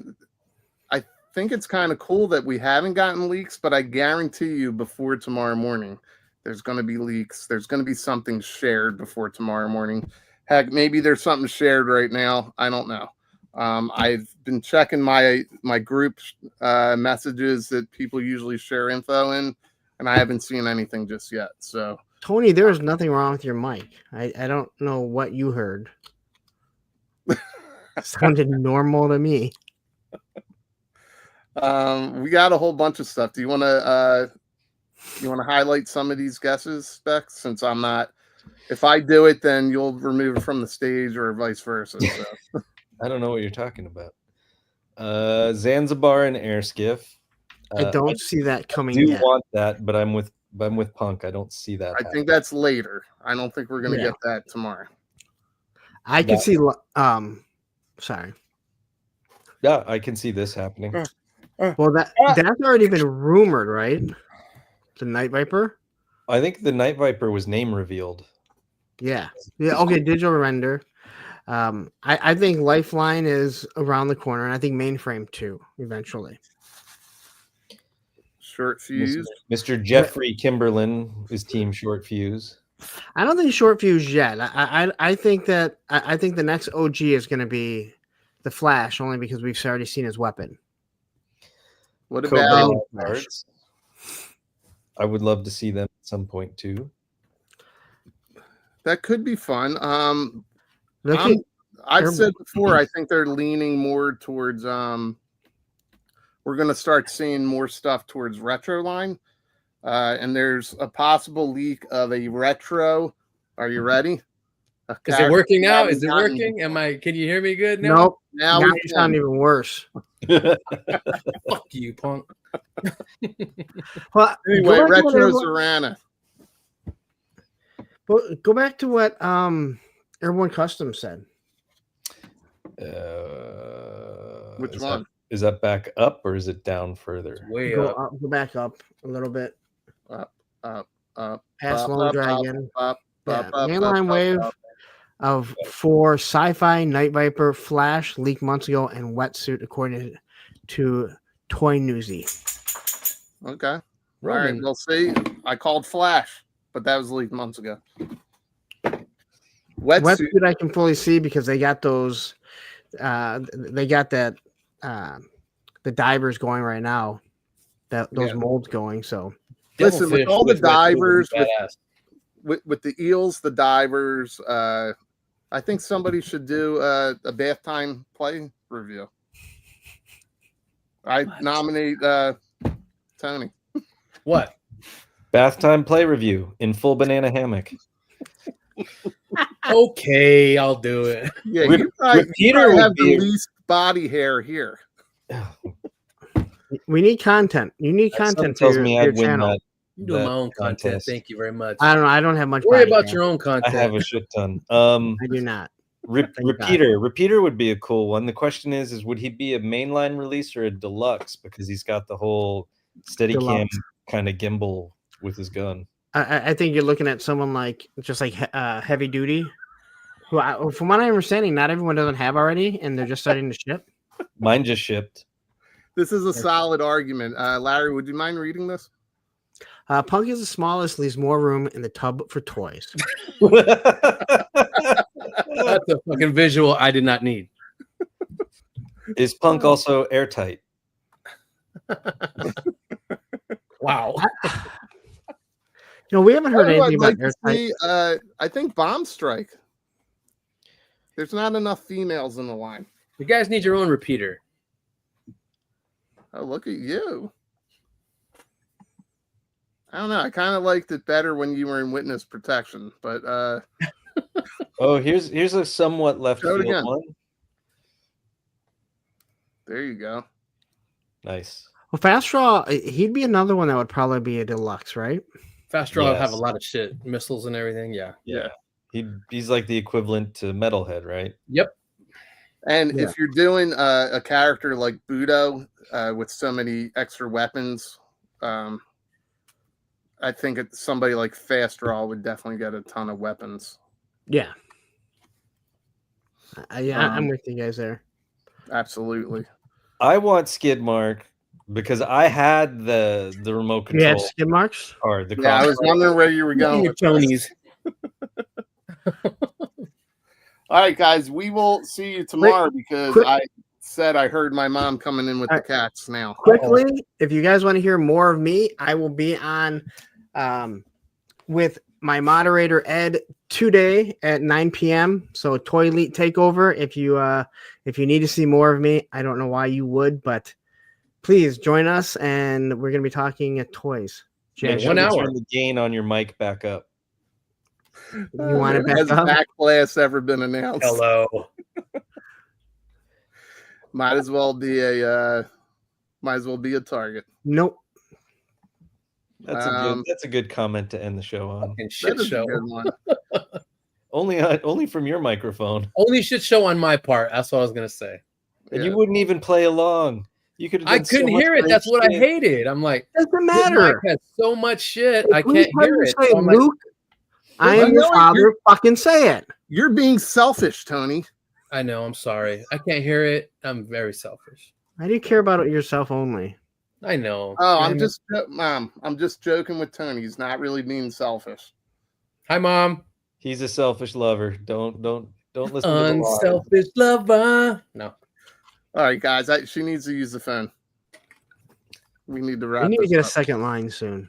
think it's kind of cool that we haven't gotten leaks, but I guarantee you before tomorrow morning, there's going to be leaks. There's going to be something shared before tomorrow morning. Heck, maybe there's something shared right now. I don't know. I've been checking my group messages that people usually share info in, and I haven't seen anything just yet. So, Tony, there is nothing wrong with your mic. I don't know what you heard. Sounded normal to me. We got a whole bunch of stuff. Do you want to highlight some of these guesses, Specs? Since I'm not, if I do it, then you'll remove it from the stage, or vice versa. So. I don't know what you're talking about. Zanzibar and Air Skiff. I don't see that coming I do yet. want that, but I'm with Punk. I don't see that. I think that's later. I don't think we're going to get that tomorrow. I can see. Sorry. Yeah, I can see this happening. Well, that's already been rumored, right? The Night Viper. I think the Night Viper was name revealed. Yeah. Okay. Digital render. I think Lifeline is around the corner, and I think Mainframe too. Eventually. Short fuse. Mr. Jeffrey Kimberlin is Team Short Fuse. I don't think Short Fuse yet. I think that I think the next OG is going to be the Flash, only because we've already seen his weapon. What about cards? I would love to see them at some point too. That could be fun. I've said before, I think they're leaning more towards we're going to start seeing more stuff towards retro line. And there's a possible leak of a retro. Are you ready? Is it working now? Is it working? Can you hear me good now? Nope. Now you sound even worse. Fuck you, punk. Well, anyway, retro Zorana. Well, go back to what Airborne Custom said. Which is one? Is that back up or is it down further? Way Go up. up, go back up a little bit. Up. Past up, Lone up, Dragon. up, Yeah, up, up, mainline up, wave up. of 4 Sci-Fi, Night Viper, Flash leaked months ago, and Wetsuit according to Toy Newsy. Okay. All right. Roman. We'll see. I called Flash, but that was leaked months ago. Wetsuit. Wetsuit I can fully see because they got those. They got that. The divers going right now. Those molds going. So Listen, with Devilfish all the with Wetsuit would divers, be badass. with the eels, the divers, I think somebody should do a bath time play review. I nominate Tony. What? Bath time play review in full banana hammock. Okay, I'll do it. Yeah, Rip- you probably Repeater would have the be- least body hair here. we need content. You need content for tells your, me your I'd win channel. that. I'm doing my that own content. contest. Thank you very much. I don't know. I don't have much. Worry body about hair. your own I content. have a shit ton. I do not. Thank God. Repeater would be a cool one. The question is would he be a mainline release or a deluxe? Because he's got the whole Steadicam Deluxe. kind of gimbal with his gun. I think you're looking at someone like Heavy Duty, who, from what I'm understanding, not everyone doesn't have already, and they're just starting to ship. Mine just shipped. This is a solid argument. Larry, would you mind reading this? Punk is the smallest, leaves more room in the tub for toys. That's a fucking visual I did not need. Is Punk also airtight? Wow. We haven't heard I'd anything about like to airtight. see, I think Bomb Strike. There's not enough females in the line. You guys need your own repeater. Oh, look at you. I don't know. I kind of liked it better when you were in witness protection, but Oh, here's a somewhat left Show it field again. one. there you go. Nice. Well, Fast Draw, he'd be another one that would probably be a deluxe, right? Fast Draw have a Yes. lot of shit, missiles and everything. Yeah. Yeah. He's like the equivalent to Metalhead, right? Yep. And Yeah. if you're doing a character like Budo with so many extra weapons, I think somebody like Fast Draw would definitely get a ton of weapons. Yeah. I'm with you guys there. Absolutely. I want Skid Mark because I had the remote You had control skid marks? or the Yeah, I was wondering where you were going Your with this. Tonys. All right, guys, we will see you tomorrow because quick- I said I heard my mom coming in with All the right. cats now. Quickly, if you guys want to hear more of me, I will be on with my moderator Ed today at 9 p.m. So Toy Elite Takeover. If you need to see more of me, I don't know why you would, but please join us, and we're gonna be talking at toys. Yeah, Jay, 1 hour. Turn the gain on your mic back up. you want it back Has up? backblast ever been announced? Hello. Might as well be a target. Nope. That's a good comment to end the show on. Fucking That shit is a show. good one. Only from your microphone. Only shit show on my part. That's what I was gonna say. And Yeah. you wouldn't even play along. You could. I couldn't hear it. That's what I hated. I'm like, Doesn't this matter. mic has so much shit. I Please can't hear it. Say, So I'm like, Luke, I Well, am you your know what? father. Fucking say it. You're being selfish, Tony. I know. I'm sorry. I can't hear it. I'm very selfish. I do care about yourself only. I know. Oh, Damn it. Mom. I'm just joking with Tony. He's not really being selfish. Hi, Mom. He's a selfish lover. Don't listen to the lie. Unselfish lover. No. All right, guys. She needs to use the phone. We need to wrap. We need to this get a up. second line soon.